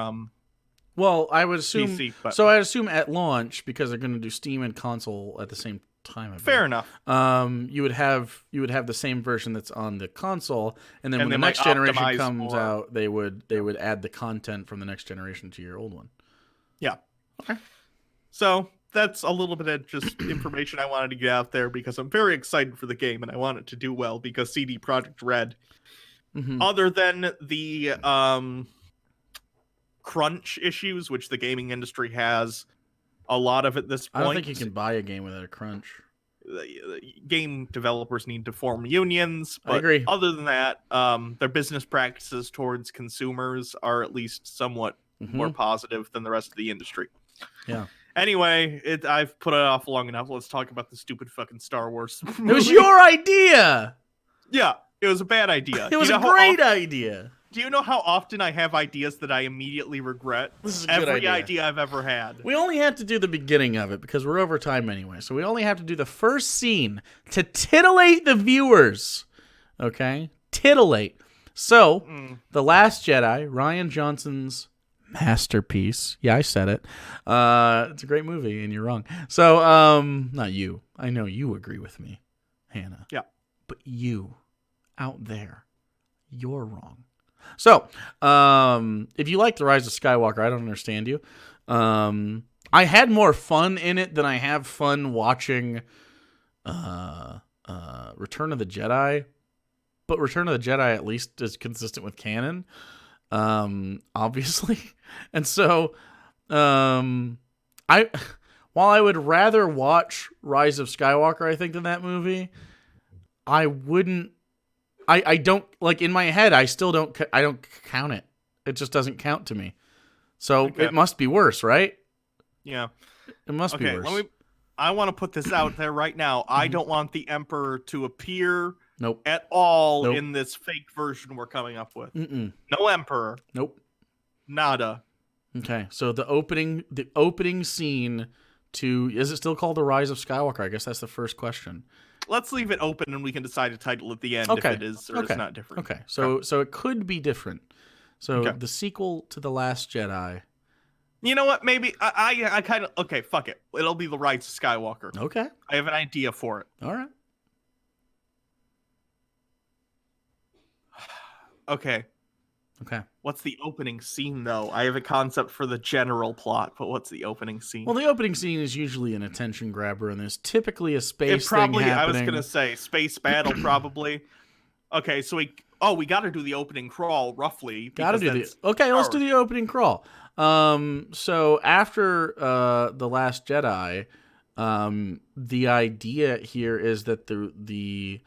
Well, I would assume PC, but... So I assume at launch, because they're going to do Steam and console at the same time. Fair enough. You would have the same version that's on the console, and then when the next generation comes out, they would add the content from the next generation to your old one. Yeah. Okay. So that's a little bit of just information I wanted to get out there because I'm very excited for the game and I want it to do well because CD Projekt Red, other than the crunch issues, which the gaming industry has a lot of at this point. I don't think you can buy a game without a crunch. Game developers need to form unions. But I agree. Other than that, their business practices towards consumers are at least somewhat more positive than the rest of the industry. Yeah. Anyway, I've put it off long enough. Let's talk about the stupid fucking Star Wars movie. It was your idea! Yeah, it was a bad idea. It was a great idea. Do you know how often I have ideas that I immediately regret? This is a good Every idea I've ever had. We only have to do the beginning of it because we're over time anyway. So we only have to do the first scene to titillate the viewers. Okay? Titillate. So, The Last Jedi, Rian Johnson's masterpiece. Yeah, I said it. It's a great movie, and you're wrong. So, not you. I know you agree with me, Hannah. Yeah. But you, out there, you're wrong. So, if you like The Rise of Skywalker, I don't understand you. I had more fun in it than I have fun watching Return of the Jedi, but Return of the Jedi at least is consistent with canon, obviously. And so while I would rather watch Rise of Skywalker, I think, than that movie, I don't, like, in my head, I don't count it. It just doesn't count to me. So it must be worse, right? Yeah. It must be worse. I want to put this out there right now. I don't want the Emperor to appear at all in this fake version we're coming up with. No Emperor. Nope. Nada. Okay, so the opening scene is it still called The Rise of Skywalker? I guess that's the first question. Let's leave it open and we can decide a title at the end if it is or it's not different. Okay, so it could be different. So the sequel to The Last Jedi. You know what? Maybe I kind of... Okay, fuck it. It'll be The Rise of Skywalker. Okay. I have an idea for it. All right. Okay. What's the opening scene, though? I have a concept for the general plot, but what's the opening scene? Well, the opening scene is usually an attention grabber, and there's typically a space thing happening. I was going to say space battle, probably. Okay, so we got to do the opening crawl, roughly. Let's do the opening crawl. So after The Last Jedi, the idea here is that the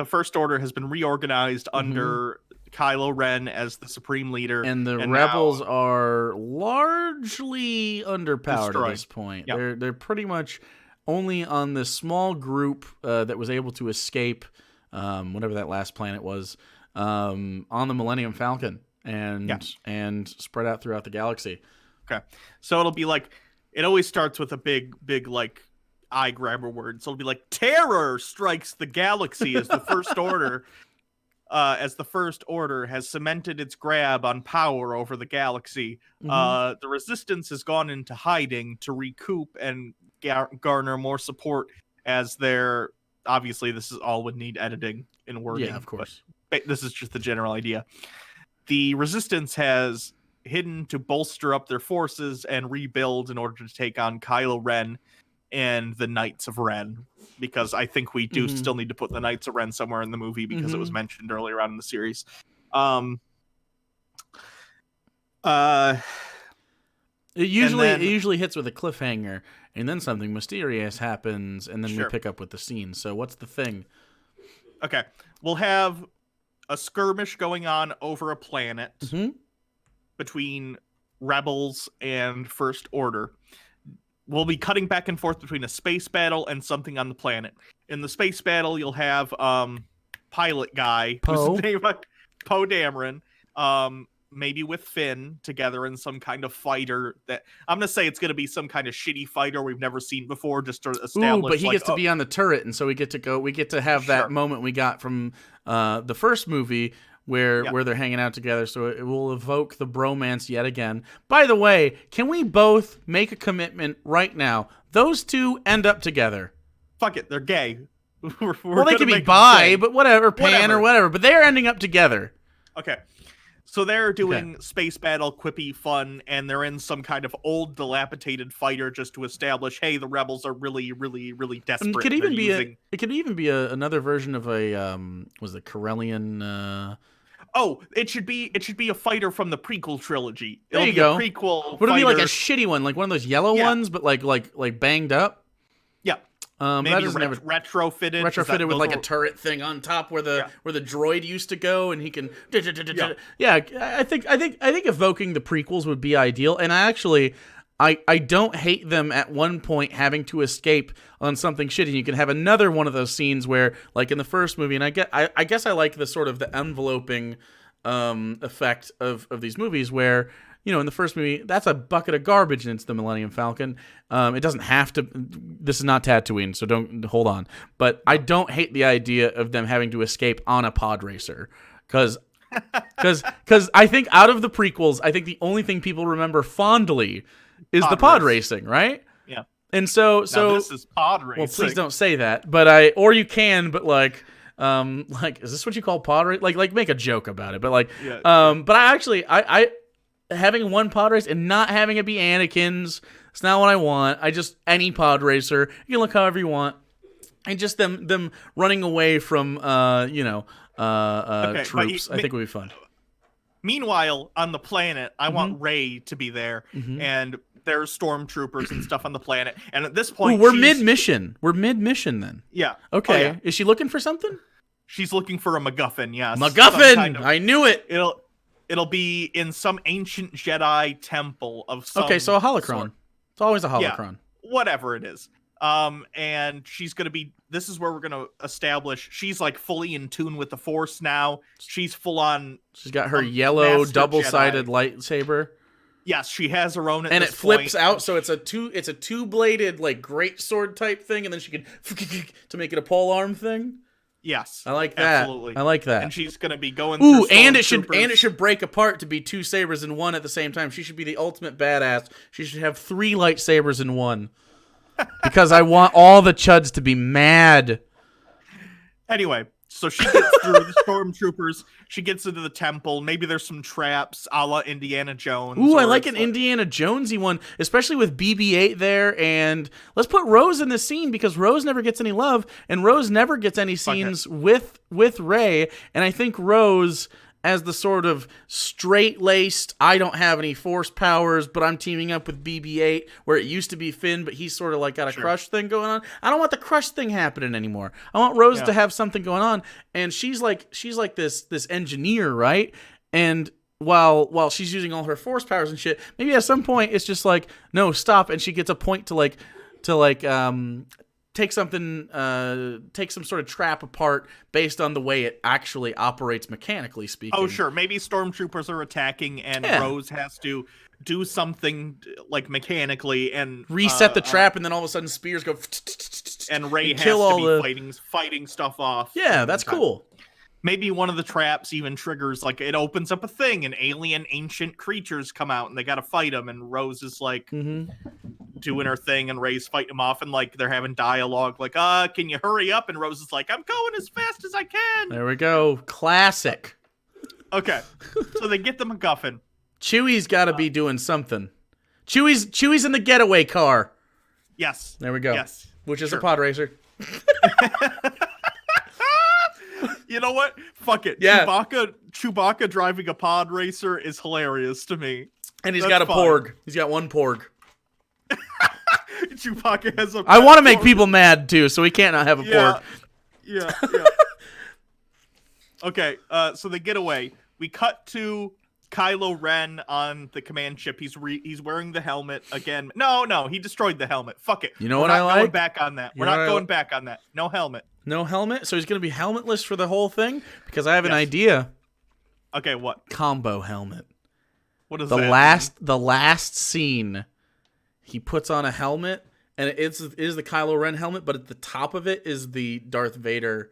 First Order has been reorganized under Kylo Ren as the Supreme Leader, and the rebels are largely underpowered at this point. Yep. They're pretty much only on this small group that was able to escape, whatever that last planet was, on the Millennium Falcon and spread out throughout the galaxy. Okay, so it'll be like, it always starts with a big like eye grabber word. So it'll be like, terror strikes the galaxy as the First Order. As the First Order has cemented its grab on power over the galaxy, the Resistance has gone into hiding to recoup and garner more support as their... Obviously, this is all would need editing and wording. Yeah, of course. But this is just the general idea. The Resistance has hidden to bolster up their forces and rebuild in order to take on Kylo Ren and the Knights of Ren, because I think we do still need to put the Knights of Ren somewhere in the movie because it was mentioned earlier on in the series. It usually hits with a cliffhanger, and then something mysterious happens, and then we pick up with the scene. So what's the thing? Okay, we'll have a skirmish going on over a planet between rebels and First Order. We'll be cutting back and forth between a space battle and something on the planet. In the space battle, you'll have pilot guy, whose name Poe Dameron, maybe with Finn together in some kind of fighter. That I'm gonna say it's gonna be some kind of shitty fighter we've never seen before, just to establish. But he gets to be on the turret, and so we get to have that moment we got from the first movie. Where they're hanging out together, so it will evoke the bromance yet again. By the way, can we both make a commitment right now? Those two end up together. Fuck it, they're gay. Well, they could be bi, but whatever, pan or whatever. But they're ending up together. Okay, so they're doing space battle, quippy fun, and they're in some kind of old, dilapidated fighter just to establish, hey, the rebels are really, really, really desperate. It could even be another version of a was it Corellian? Oh, it should be a fighter from the prequel trilogy. There you go. A prequel. Would it be like a shitty one, like one of those yellow ones, but like banged up? Yeah. Maybe retrofitted with like a turret thing on top where the droid used to go, and he can. Yeah, I think evoking the prequels would be ideal, and I don't hate them at one point having to escape on something shitty. You can have another one of those scenes where, like in the first movie, and I guess I like the sort of the enveloping effect of these movies where, you know, in the first movie, that's a bucket of garbage and it's the Millennium Falcon. It doesn't have to... This is not Tatooine, so don't... Hold on. But I don't hate the idea of them having to escape on a pod racer. Because I think out of the prequels, I think the only thing people remember fondly is the pod racing, right? Yeah. And so now this is pod racing. Well, please don't say that. But or you can, but like is this what you call pod racing? Like make a joke about it. But like but I having one pod race and not having it be Anakin's. It's not what I want. I just any pod racer. You can look however you want, and just them running away from troops. I think would be fun. Meanwhile, on the planet, I want Rey to be there, and there's stormtroopers and stuff on the planet. And at this point, we're mid-mission. We're mid-mission then. Yeah. Okay. Oh, yeah. Is she looking for something? She's looking for a MacGuffin. Yes. MacGuffin. Kind of, I knew it. It'll be in some ancient Jedi temple of some. Okay, so a holocron. Sort. It's always a holocron. Yeah, whatever it is. And she's gonna be. This is where we're gonna establish she's like fully in tune with the Force now. She's full on. She's got her yellow double-sided lightsaber. Yes, she has her own. And it flips out, so it's a two-bladed like great sword type thing, and then she can to make it a pole arm thing. Yes, I like that. Absolutely, I like that. And she's gonna be going. Ooh, and it should break apart to be two sabers in one at the same time. She should be the ultimate badass. She should have 3 lightsabers in one. Because I want all the chuds to be mad. Anyway, so she gets through the stormtroopers. She gets into the temple. Maybe there's some traps, a la Indiana Jones. Ooh, I like an Indiana Jonesy one, especially with BB-8 there. And let's put Rose in this scene because Rose never gets any love, and Rose never gets any scenes with Rey. And I think Rose, as the sort of straight-laced, I don't have any force powers, but I'm teaming up with BB-8, where it used to be Finn, but he's sort of like got a crush thing going on. I don't want the crush thing happening anymore. I want Rose to have something going on, and she's like this engineer, right? And while she's using all her force powers and shit, maybe at some point it's just like, no, stop, and she gets a point to take some sort of trap apart based on the way it actually operates mechanically speaking. Oh, sure. Maybe stormtroopers are attacking and Rose has to do something like mechanically and reset the trap, and then all of a sudden spears go and Rey has to be fighting stuff off. Yeah, that's cool. Maybe one of the traps even triggers, like it opens up a thing and alien ancient creatures come out and they got to fight them, and Rose is like doing her thing and Rey's fighting them off, and like they're having dialogue like, can you hurry up? And Rose is like, I'm going as fast as I can. There we go. Classic. Okay. So they get the MacGuffin. Chewie's got to be doing something. Chewie's in the getaway car. Yes. There we go. Yes. Which is a pod racer. You know what? Fuck it. Yeah. Chewbacca driving a pod racer is hilarious to me. And he's got a porg. He's got one porg. Chewbacca has a I want to make people mad too, so we can't not have a porg. Yeah. Okay, so they get away. We cut to Kylo Ren on the command ship. He's wearing the helmet again. No, he destroyed the helmet. Fuck it. You know what I like? We're not going back on that. We're not going back on that. No helmet. No helmet? So he's going to be helmetless for the whole thing? Because I have an idea. Okay, what? Combo helmet. What is that? The last scene, he puts on a helmet, and it is the Kylo Ren helmet, but at the top of it is the Darth Vader.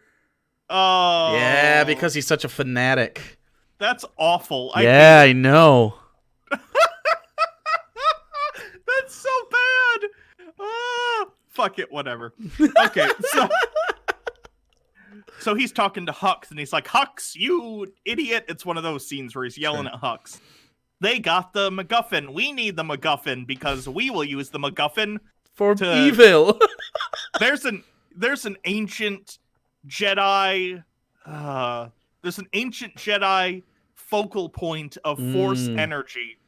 Oh. Yeah, because he's such a fanatic. That's awful. I know. That's so bad. Fuck it, whatever. Okay, so he's talking to Hux, and he's like, Hux, you idiot. It's one of those scenes where he's yelling at Hux. They got the MacGuffin. We need the MacGuffin because we will use the MacGuffin for evil. There's an ancient Jedi. There's an ancient Jedi focal point of Force energy,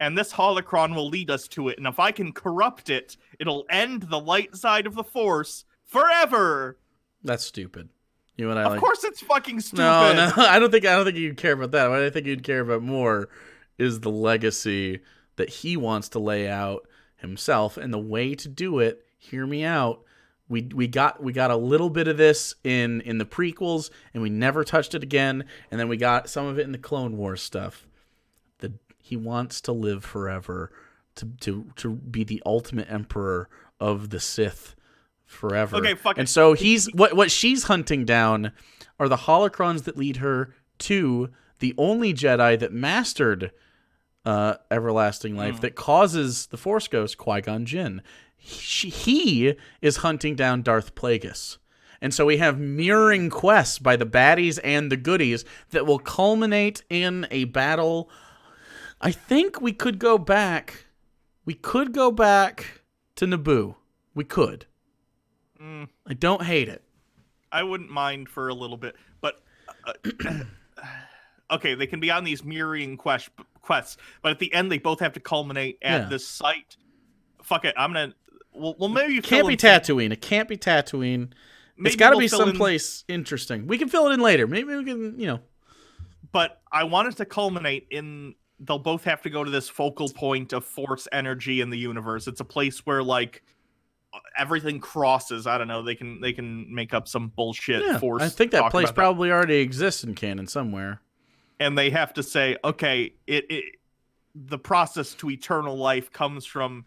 and this holocron will lead us to it. And if I can corrupt it, it'll end the light side of the Force forever. That's stupid. You and I. Of course, it's fucking stupid. No, I don't think you'd care about that. What I think you'd care about more is the legacy that he wants to lay out himself, and the way to do it. Hear me out. We got a little bit of this in the prequels, and we never touched it again. And then we got some of it in the Clone Wars stuff. He wants to live forever, to be the ultimate emperor of the Sith forever. Okay, fuck it. And so what she's hunting down are the holocrons that lead her to the only Jedi that mastered everlasting life, that causes the Force Ghost, Qui-Gon Jinn. He is hunting down Darth Plagueis. And so we have mirroring quests by the baddies and the goodies that will culminate in a battle I think we could go back. We could go back to Naboo. We could. I don't hate it. I wouldn't mind for a little bit, but okay, they can be on these mirroring quests, but at the end they both have to culminate at this site. Fuck it, I'm gonna. Well, maybe can't be Tatooine. It can't be Tatooine. It's got to be someplace interesting. We can fill it in later. Maybe we can, But I want it to culminate in. They'll both have to go to this focal point of force energy in the universe. It's a place where like everything crosses. I don't know. They can make up some bullshit force. I think that place probably already exists in canon somewhere. And they have to say, okay, the process to eternal life comes from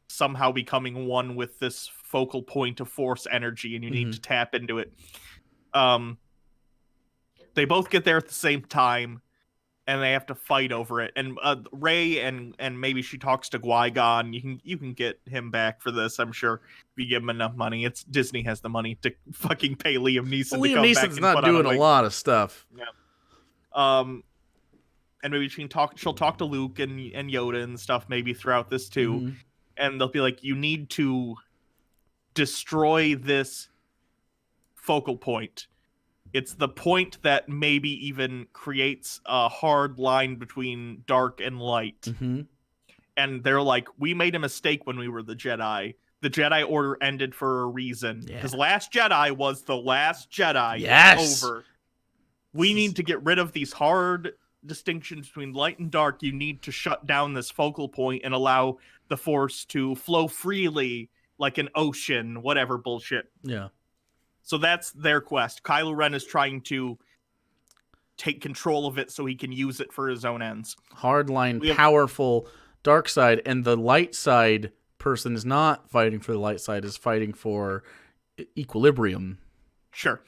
somehow becoming one with this focal point of force energy, and you need to tap into it. They both get there at the same time, and they have to fight over it. And Rey and maybe she talks to Qui-Gon. You can get him back for this, I'm sure, if you give him enough money. Disney has the money to fucking pay Liam Neeson. Well, Liam Neeson's not doing a lot of stuff. Yeah. And maybe she'll talk to Luke and Yoda and stuff maybe throughout this too. And they'll be like, you need to destroy this focal point. It's the point that maybe even creates a hard line between dark and light. And they're like, we made a mistake when we were the Jedi. The Jedi Order ended for a reason. Because Last Jedi was the last Jedi. Yes! Over. We need to get rid of these hard distinctions between light and dark. You need to shut down this focal point and allow the Force to flow freely like an ocean, whatever bullshit. Yeah. So that's their quest. Kylo Ren is trying to take control of it so he can use it for his own ends. Hardline, powerful dark side, and the light side person is not fighting for the light side, is fighting for equilibrium. Sure.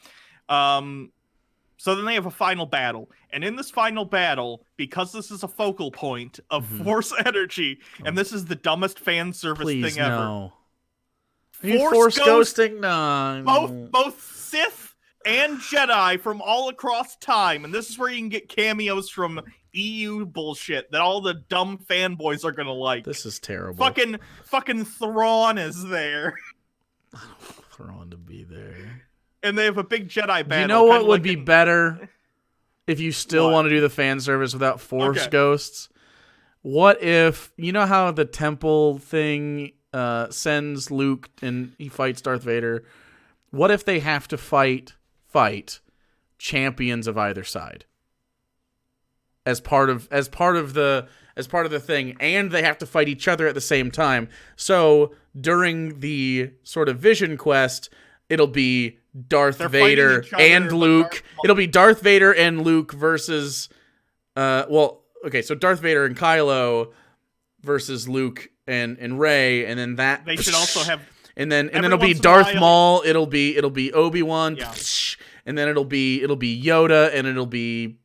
So then they have a final battle. And in this final battle, because this is a focal point of force energy, and this is the dumbest fan service thing ever. No. Force ghosting? No. Both Sith and Jedi from all across time. And this is where you can get cameos from EU bullshit that all the dumb fanboys are going to like. This is terrible. Fucking Thrawn is there. Thrawn to be there. And they have a big Jedi battle. You know what would be better if you still want to do the fan service without Force ghosts? What if, you know how the temple thing sends Luke and he fights Darth Vader? What if they have to fight champions of either side as part of the thing, and they have to fight each other at the same time? So during the sort of vision quest, it'll be Darth Vader and Luke. It'll be Darth Vader and Luke versus so Darth Vader and Kylo versus Luke and Rey, and then that they should also have, and then it'll be Darth Maul. It'll be Obi-Wan, and then it'll be Yoda, and it'll be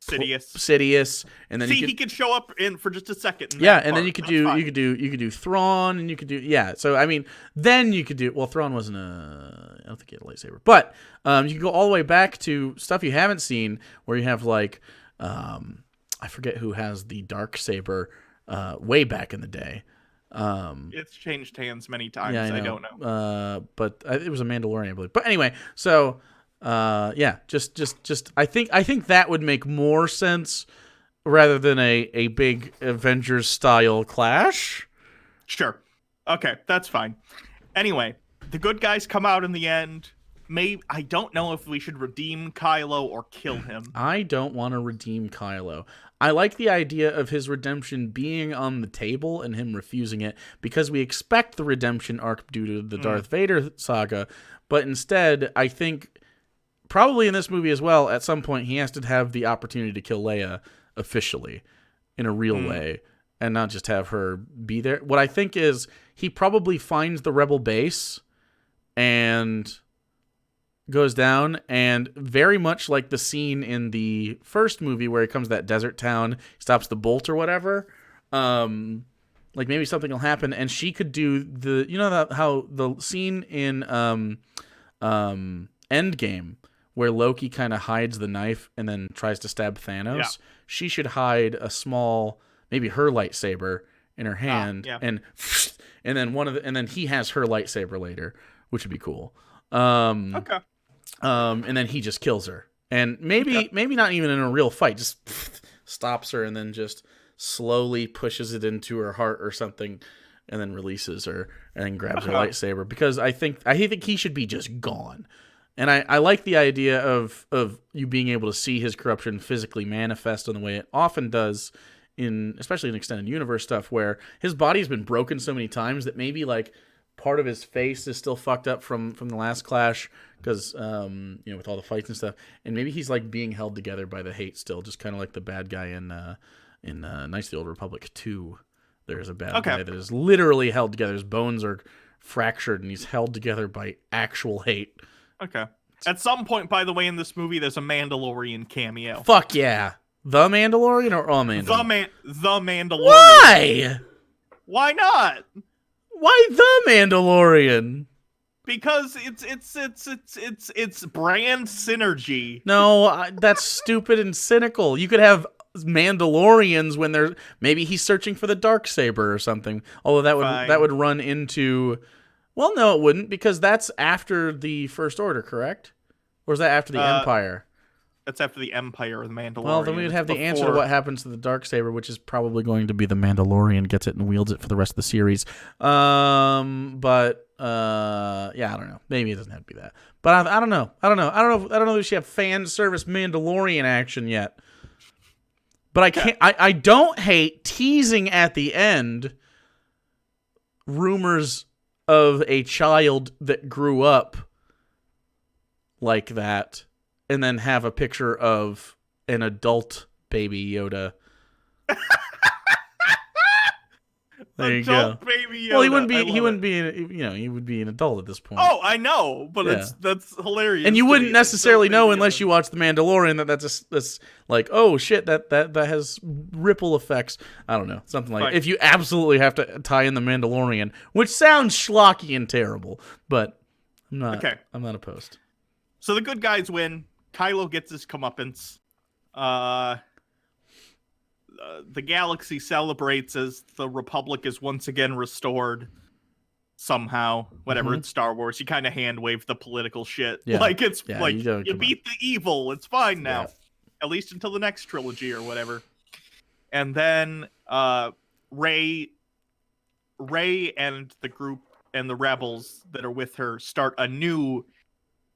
Sidious, and then he could show up in for just a second. And then you could do Thrawn, and you could do So I mean, then you could do Thrawn wasn't I don't think he had a lightsaber, but you can go all the way back to stuff you haven't seen, where you have like I forget who has the dark saber way back in the day. It's changed hands many times. Yeah, I don't know. But it was a Mandalorian, I believe. But anyway, so. Just I think that would make more sense rather than a big Avengers style clash. Sure. Okay, that's fine. Anyway, the good guys come out in the end. I don't know if we should redeem Kylo or kill him. I don't want to redeem Kylo. I like the idea of his redemption being on the table and him refusing it, because we expect the redemption arc due to the Darth Vader saga, but instead, I think probably in this movie as well, at some point, he has to have the opportunity to kill Leia officially in a real way and not just have her be there. What I think is he probably finds the rebel base and goes down, and very much like the scene in the first movie where he comes to that desert town, stops the bolt or whatever, like maybe something will happen and she could do how the scene in Endgame where Loki kind of hides the knife and then tries to stab Thanos. Yeah. she should hide a small, maybe her lightsaber in her hand, and then he has her lightsaber later, which would be cool. Okay. And then he just kills her, and maybe not even in a real fight, just stops her and then just slowly pushes it into her heart or something, and then releases her and then grabs her lightsaber, because I think he should be just gone. And I like the idea of you being able to see his corruption physically manifest in the way it often does, especially in extended universe stuff, where his body's been broken so many times that maybe like part of his face is still fucked up from the last clash, because with all the fights and stuff, and maybe he's like being held together by the hate still, just kind of like the bad guy in Knights of the Old Republic 2. There's a bad guy that is literally held together. His bones are fractured, and he's held together by actual hate. Okay. At some point, by the way, in this movie, there's a Mandalorian cameo. Fuck yeah. The Mandalorian or a Mandalorian? The Mandalorian. Why? Why not? Why the Mandalorian? Because it's brand synergy. No, that's stupid and cynical. You could have Mandalorians when maybe he's searching for the Darksaber or something. Although that would run into. Well, no, it wouldn't, because that's after the First Order, correct? Or is that after the Empire? That's after the Empire or the Mandalorian. Well, then we would have the answer to what happens to the Darksaber, which is probably going to be the Mandalorian gets it and wields it for the rest of the series. I don't know. Maybe it doesn't have to be that. But I don't know. I don't know if she have fan service Mandalorian action yet. But I can't. I don't hate teasing at the end rumors of a child that grew up like that, and then have a picture of an adult baby Yoda. There you go. Baby Yoda. Well, he wouldn't be an adult at this point. Oh, I know, but that's hilarious. And you wouldn't necessarily know unless you watch The Mandalorian that's like, oh shit, that has ripple effects. I don't know, something like if you absolutely have to tie in The Mandalorian, which sounds schlocky and terrible, but I'm not opposed. So the good guys win. Kylo gets his comeuppance. The galaxy celebrates as the Republic is once again restored somehow. Whatever, it's Star Wars. You kind of hand wave the political shit. Yeah. Like it's you beat the evil. It's fine now. Yeah. At least until the next trilogy or whatever. And then Rey and the group and the rebels that are with her start a new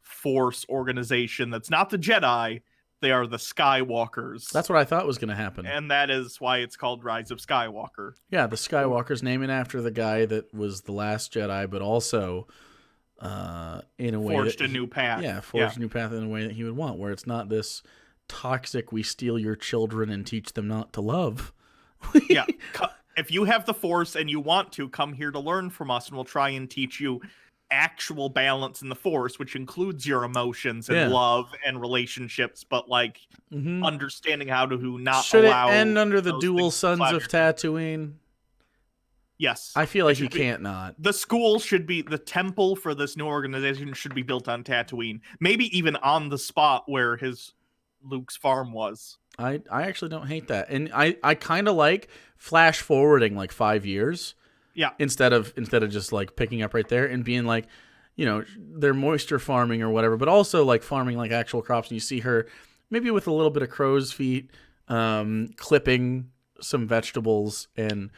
Force organization that's not the Jedi. They are the Skywalkers. That's what I thought was going to happen. And that is why it's called Rise of Skywalker. Yeah, the Skywalkers, naming after the guy that was the last Jedi, but also in a way forged a new path. Yeah, forged a new path in a way that he would want, where it's not this toxic, we steal your children and teach them not to love. Yeah. If you have the Force and you want to, come here to learn from us, and we'll try and teach you actual balance in the Force, which includes your emotions and love and relationships, but like understanding how to not should allow. Should it end under the dual sons of Tatooine? Yes. I feel like you can't not. The school should be, the temple for this new organization should be built on Tatooine. Maybe even on the spot where Luke's farm was. I actually don't hate that. And I kind of like flash forwarding like 5 years. Yeah. Instead of just like picking up right there and being like, they're moisture farming or whatever, but also like farming like actual crops. And you see her maybe with a little bit of crow's feet, clipping some vegetables and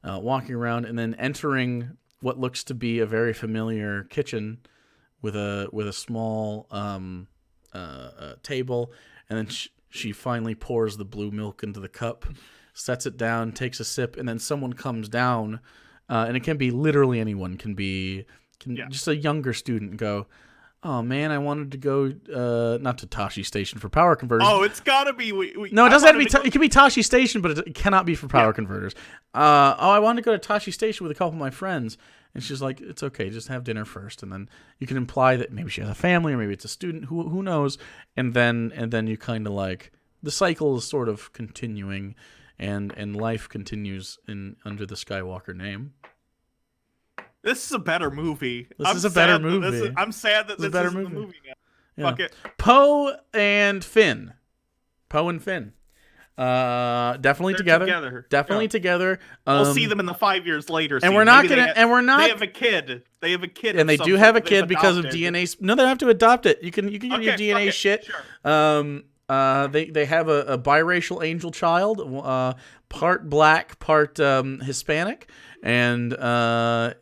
walking around, and then entering what looks to be a very familiar kitchen with a small table, and then she finally pours the blue milk into the cup, sets it down, takes a sip, and then someone comes down. And it can be literally anyone, can just a younger student go, oh man, I wanted to go not to Tashi Station for power converters. Oh, it's gotta be. No, it doesn't have to be. It can be Tashi Station, but it cannot be for power converters. I wanted to go to Tashi Station with a couple of my friends, and she's like, it's okay, just have dinner first, and then you can imply that maybe she has a family or maybe it's a student, who knows, and then you kind of like the cycle is sort of continuing. And life continues under the Skywalker name. This is a better movie. I'm sad that this is the movie now. Yeah. Fuck it. Poe and Finn. Definitely They're together. Definitely Yeah. together. We'll see them in the 5 years later. And we're not gonna. They have a kid. They have a kid. And they do have a kid because of DNA. No, they don't have to adopt it. You can get your DNA shit. Sure. They have a biracial angel child, part black, part Hispanic, and they're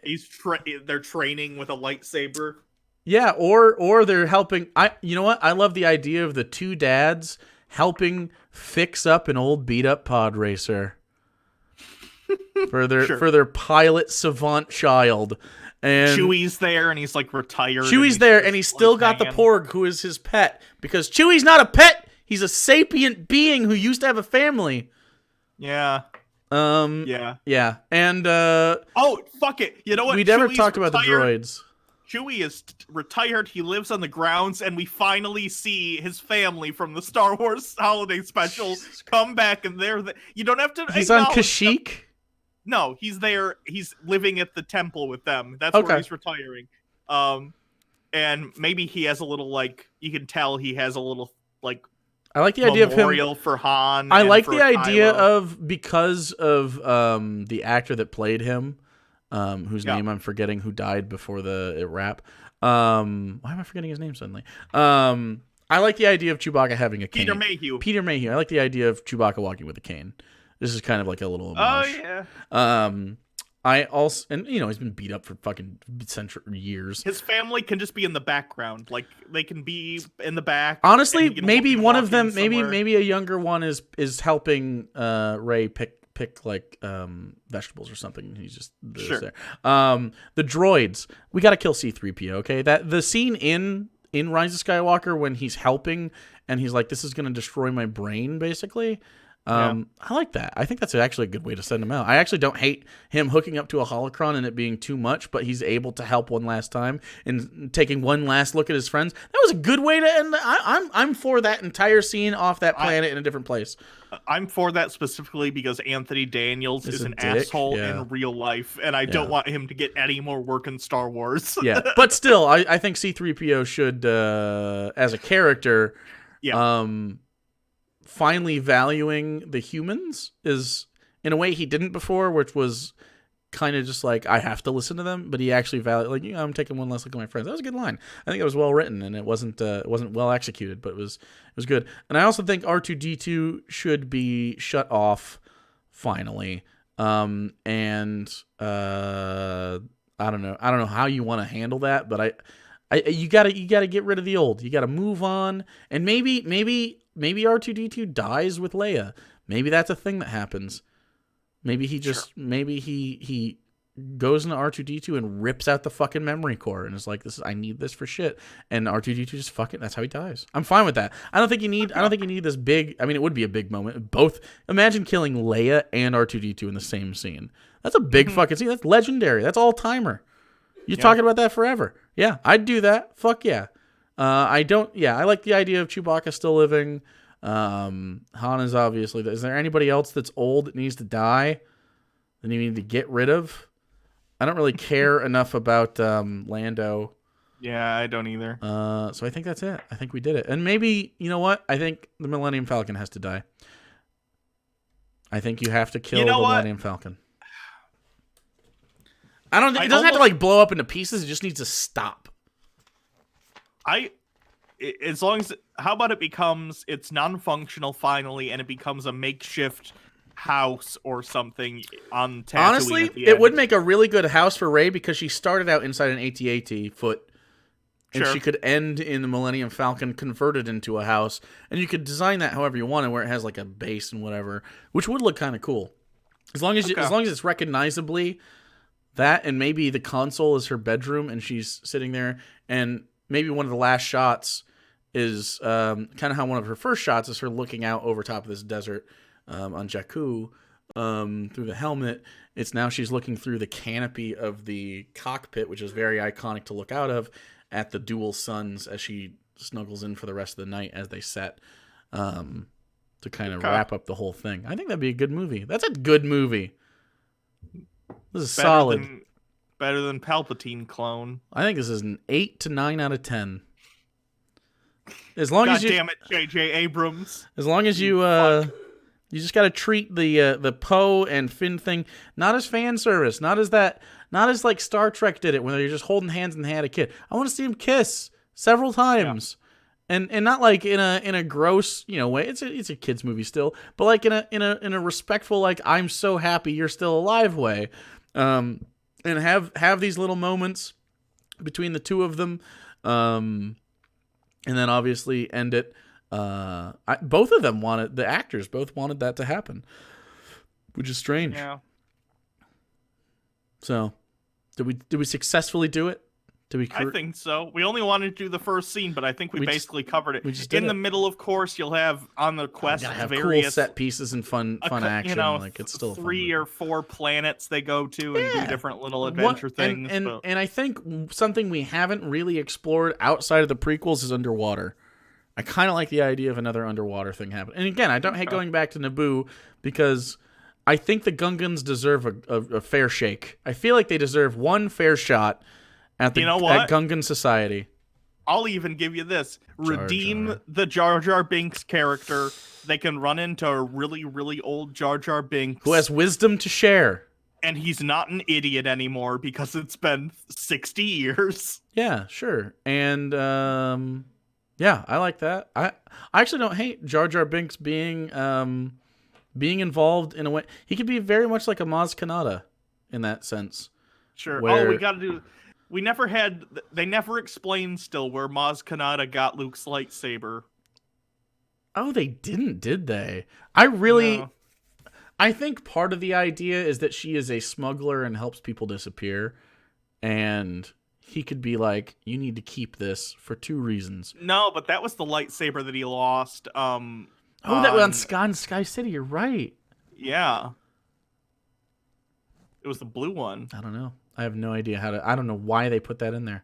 training with a lightsaber. Yeah, or they're helping. You know what? I love the idea of the two dads helping fix up an old beat up pod racer for their pilot savant child. And Chewie's there, and he's like retired. Chewie's there, and he's still got the Porg, who is his pet, because Chewie's not a pet. He's a sapient being who used to have a family. Yeah. Yeah. And oh, fuck it. You know what? We never talked about the droids. Chewie is retired. He lives on the grounds, and we finally see his family from the Star Wars Holiday Special come back, and you don't have to. He's on Kashyyyk. No, he's there. He's living at the temple with them. That's where he's retiring. And maybe he has a little you can tell he has a little I like the idea of him. Memorial for Han. I like the idea of because of the actor that played him, whose name I'm forgetting, who died before the wrap. Why am I forgetting his name suddenly? I like the idea of Chewbacca having a cane. Peter Mayhew. I like the idea of Chewbacca walking with a cane. This is kind of like a little homage. Oh yeah. I also, and he's been beat up for fucking years. His family can just be in the background, they can be in the back. Honestly, maybe one of them, maybe a younger one is helping Rey pick vegetables or something. He's just there. The droids, we got to kill C-3PO. Okay, that the scene in Rise of Skywalker when he's helping and he's like, "This is going to destroy my brain," basically. I like that. I think that's actually a good way to send him out. I actually don't hate him hooking up to a holocron and it being too much, but he's able to help one last time and taking one last look at his friends. That was a good way to end. I'm for that entire scene off that planet in a different place. I'm for that specifically because Anthony Daniels is an asshole in real life, and I don't want him to get any more work in Star Wars. Yeah, but still, I think C-3PO should, as a character, finally valuing the humans is in a way he didn't before, which was kind of just like, I have to listen to them, but he actually valued, I'm taking one last look at my friends. That was a good line. I think it was well written, and it wasn't well executed, but it was good. And I also think R2-D2 should be shut off finally. I don't know how you want to handle that, but you gotta get rid of the old. You gotta move on, and maybe R2-D2 dies with Leia. Maybe that's a thing that happens. Maybe he just he goes into R2-D2 and rips out the fucking memory core and is like, I need this for shit. And R2-D2 just that's how he dies. I'm fine with that. I don't think you need this big. I mean, it would be a big moment. Both. Imagine killing Leia and R2-D2 in the same scene. That's a big fucking scene. That's legendary. That's all timer. You're talking about that forever. Yeah, I'd do that. Fuck yeah. I like the idea of Chewbacca still living. Han is obviously. Is there anybody else that's old that needs to die that you need to get rid of? I don't really care enough about Lando. Yeah, I don't either. So I think that's it. I think we did it. And maybe, you know what? I think the Millennium Falcon has to die. I think you have to kill the Millennium Falcon. It doesn't have to blow up into pieces. It just needs to stop. As long as, how about it's non-functional finally, and it becomes a makeshift house or something on Tatooine. Honestly, it would make a really good house for Rey because she started out inside an AT-AT foot, and she could end in the Millennium Falcon converted into a house, and you could design that however you wanted, where it has a base and whatever, which would look kind of cool, as long as it's recognizably that, and maybe the console is her bedroom, and she's sitting there, and maybe one of the last shots is kind of how one of her first shots is her looking out over top of this desert on Jakku through the helmet. It's now she's looking through the canopy of the cockpit, which is very iconic to look out of, at the dual suns as she snuggles in for the rest of the night as they set to kind of wrap up the whole thing. I think that'd be a good movie. That's a good movie. This is solid. Better than Palpatine clone. I think this is an 8 to 9 out of 10. As long as you, damn it, J.J. Abrams. As long as you You just got to treat the Poe and Finn thing not as fan service, not as like Star Trek did it when they're just holding hands and they had a kid. I want to see them kiss several times, and not like in a gross way. It's a kids movie still, but like in a respectful, like, I'm so happy you're still alive way, and have these little moments between the two of them, and then obviously end it. Both of them wanted, the actors both wanted that to happen, which is strange. Yeah. So, did we successfully do it? I think so. We only wanted to do the first scene, but I think we basically covered it. We just in the middle, of course, you'll have on the quest have various cool set pieces and fun action. Like, it's still 3 or 4 planets they go to and do different little adventure things. And I think something we haven't really explored outside of the prequels is underwater. I kind of like the idea of another underwater thing happening. And again, I don't hate going back to Naboo because I think the Gungans deserve a fair shake. I feel like they deserve one fair shot at at Gungan society. I'll even give you this. Redeem Jar. the Jar Jar Binks character. They can run into a really, really old Jar Jar Binks. Who has wisdom to share. And he's not an idiot anymore because it's been 60 years. Yeah, sure. And, yeah, I like that. I actually don't hate Jar Jar Binks being involved in a way. He could be very much like a Maz Kanata in that sense. Sure. Where... we got to do... They never explained still where Maz Kanata got Luke's lightsaber. Oh, they didn't, did they? I think part of the idea is that she is a smuggler and helps people disappear. And he could be like, you need to keep this for 2 reasons. No, but that was the lightsaber that he lost. That was on Sky City, you're right. Yeah. It was the blue one. I don't know. I have no idea I don't know why they put that in there.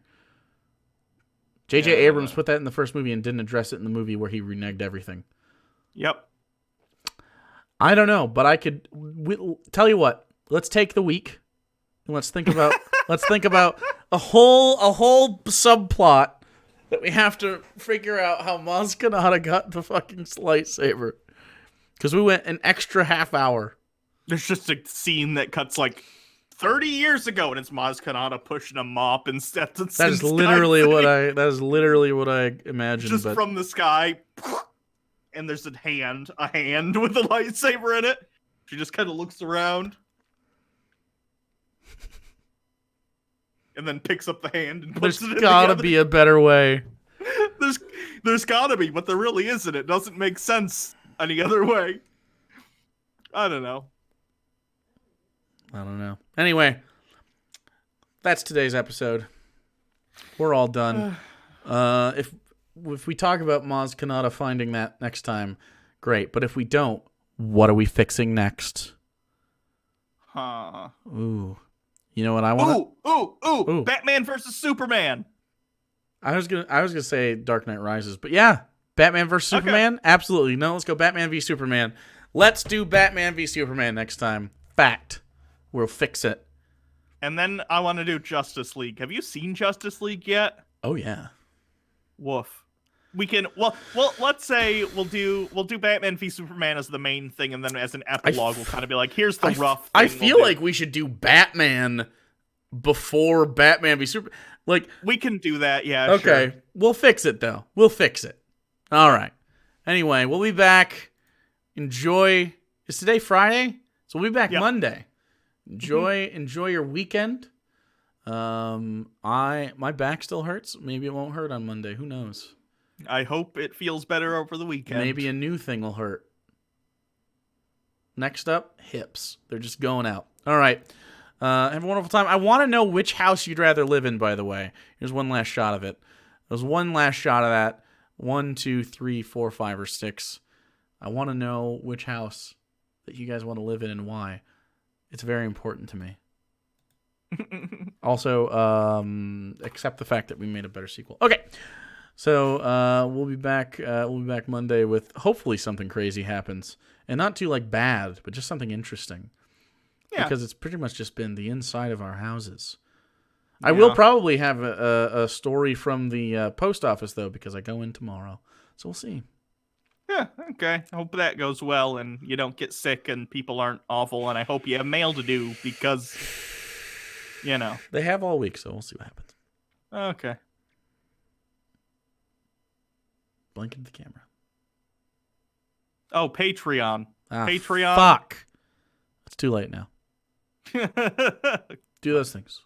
J.J. Abrams put that in the first movie and didn't address it in the movie where he reneged everything. Yep. I don't know, but I could tell you what. Let's take the week and let's think about a whole subplot that we have to figure out how Maz Kanata got the fucking lightsaber. Because we went an extra half hour. There's just a scene that cuts like 30 years ago, and it's Maz Kanata pushing a mop instead. That is literally what I imagined. Just from the sky, and there's a hand with a lightsaber in it. She just kind of looks around, and then picks up the hand and puts it in. There's gotta be a better way. There's gotta be, but there really isn't. It doesn't make sense any other way. I don't know. Anyway, that's today's episode. We're all done. If we talk about Maz Kanata finding that next time, great. But if we don't, what are we fixing next? Huh. Ooh. You know what I want? Ooh. Batman versus Superman. I was gonna say Dark Knight Rises, but yeah, Batman versus Superman? Absolutely. No, let's go Batman v Superman. Let's do Batman v Superman next time. Fact. We'll fix it. And then I want to do Justice League. Have you seen Justice League yet? Oh yeah. Woof. We can let's say we'll do Batman v Superman as the main thing, and then as an epilogue we'll kind of be like, here's the rough thing I feel like we should do Batman before Batman v Superman. Like, we can do that, yeah. Okay. Sure. We'll fix it though. We'll fix it. All right. Anyway, we'll be back. Enjoy. Is today Friday? So we'll be back Monday. Enjoy your weekend. My back still hurts. Maybe it won't hurt on Monday. Who knows? I hope it feels better over the weekend. Maybe a new thing will hurt. Next up, hips. They're just going out. All right. Have a wonderful time. I want to know which house you'd rather live in, by the way. Here's one last shot of it. There's one last shot of that. 1, 2, 3, 4, 5, or 6. I want to know which house that you guys want to live in and why. It's very important to me. Also, accept the fact that we made a better sequel. Okay, so we'll be back. We'll be back Monday with hopefully something crazy happens, and not too like bad, but just something interesting. Yeah. Because it's pretty much just been the inside of our houses. Yeah. I will probably have a story from the post office though, because I go in tomorrow, so we'll see. Yeah, okay. I hope that goes well and you don't get sick and people aren't awful. And I hope you have mail to do because, They have all week, so we'll see what happens. Okay. Blink into the camera. Oh, Patreon. Patreon. Fuck. It's too late now. Do those things.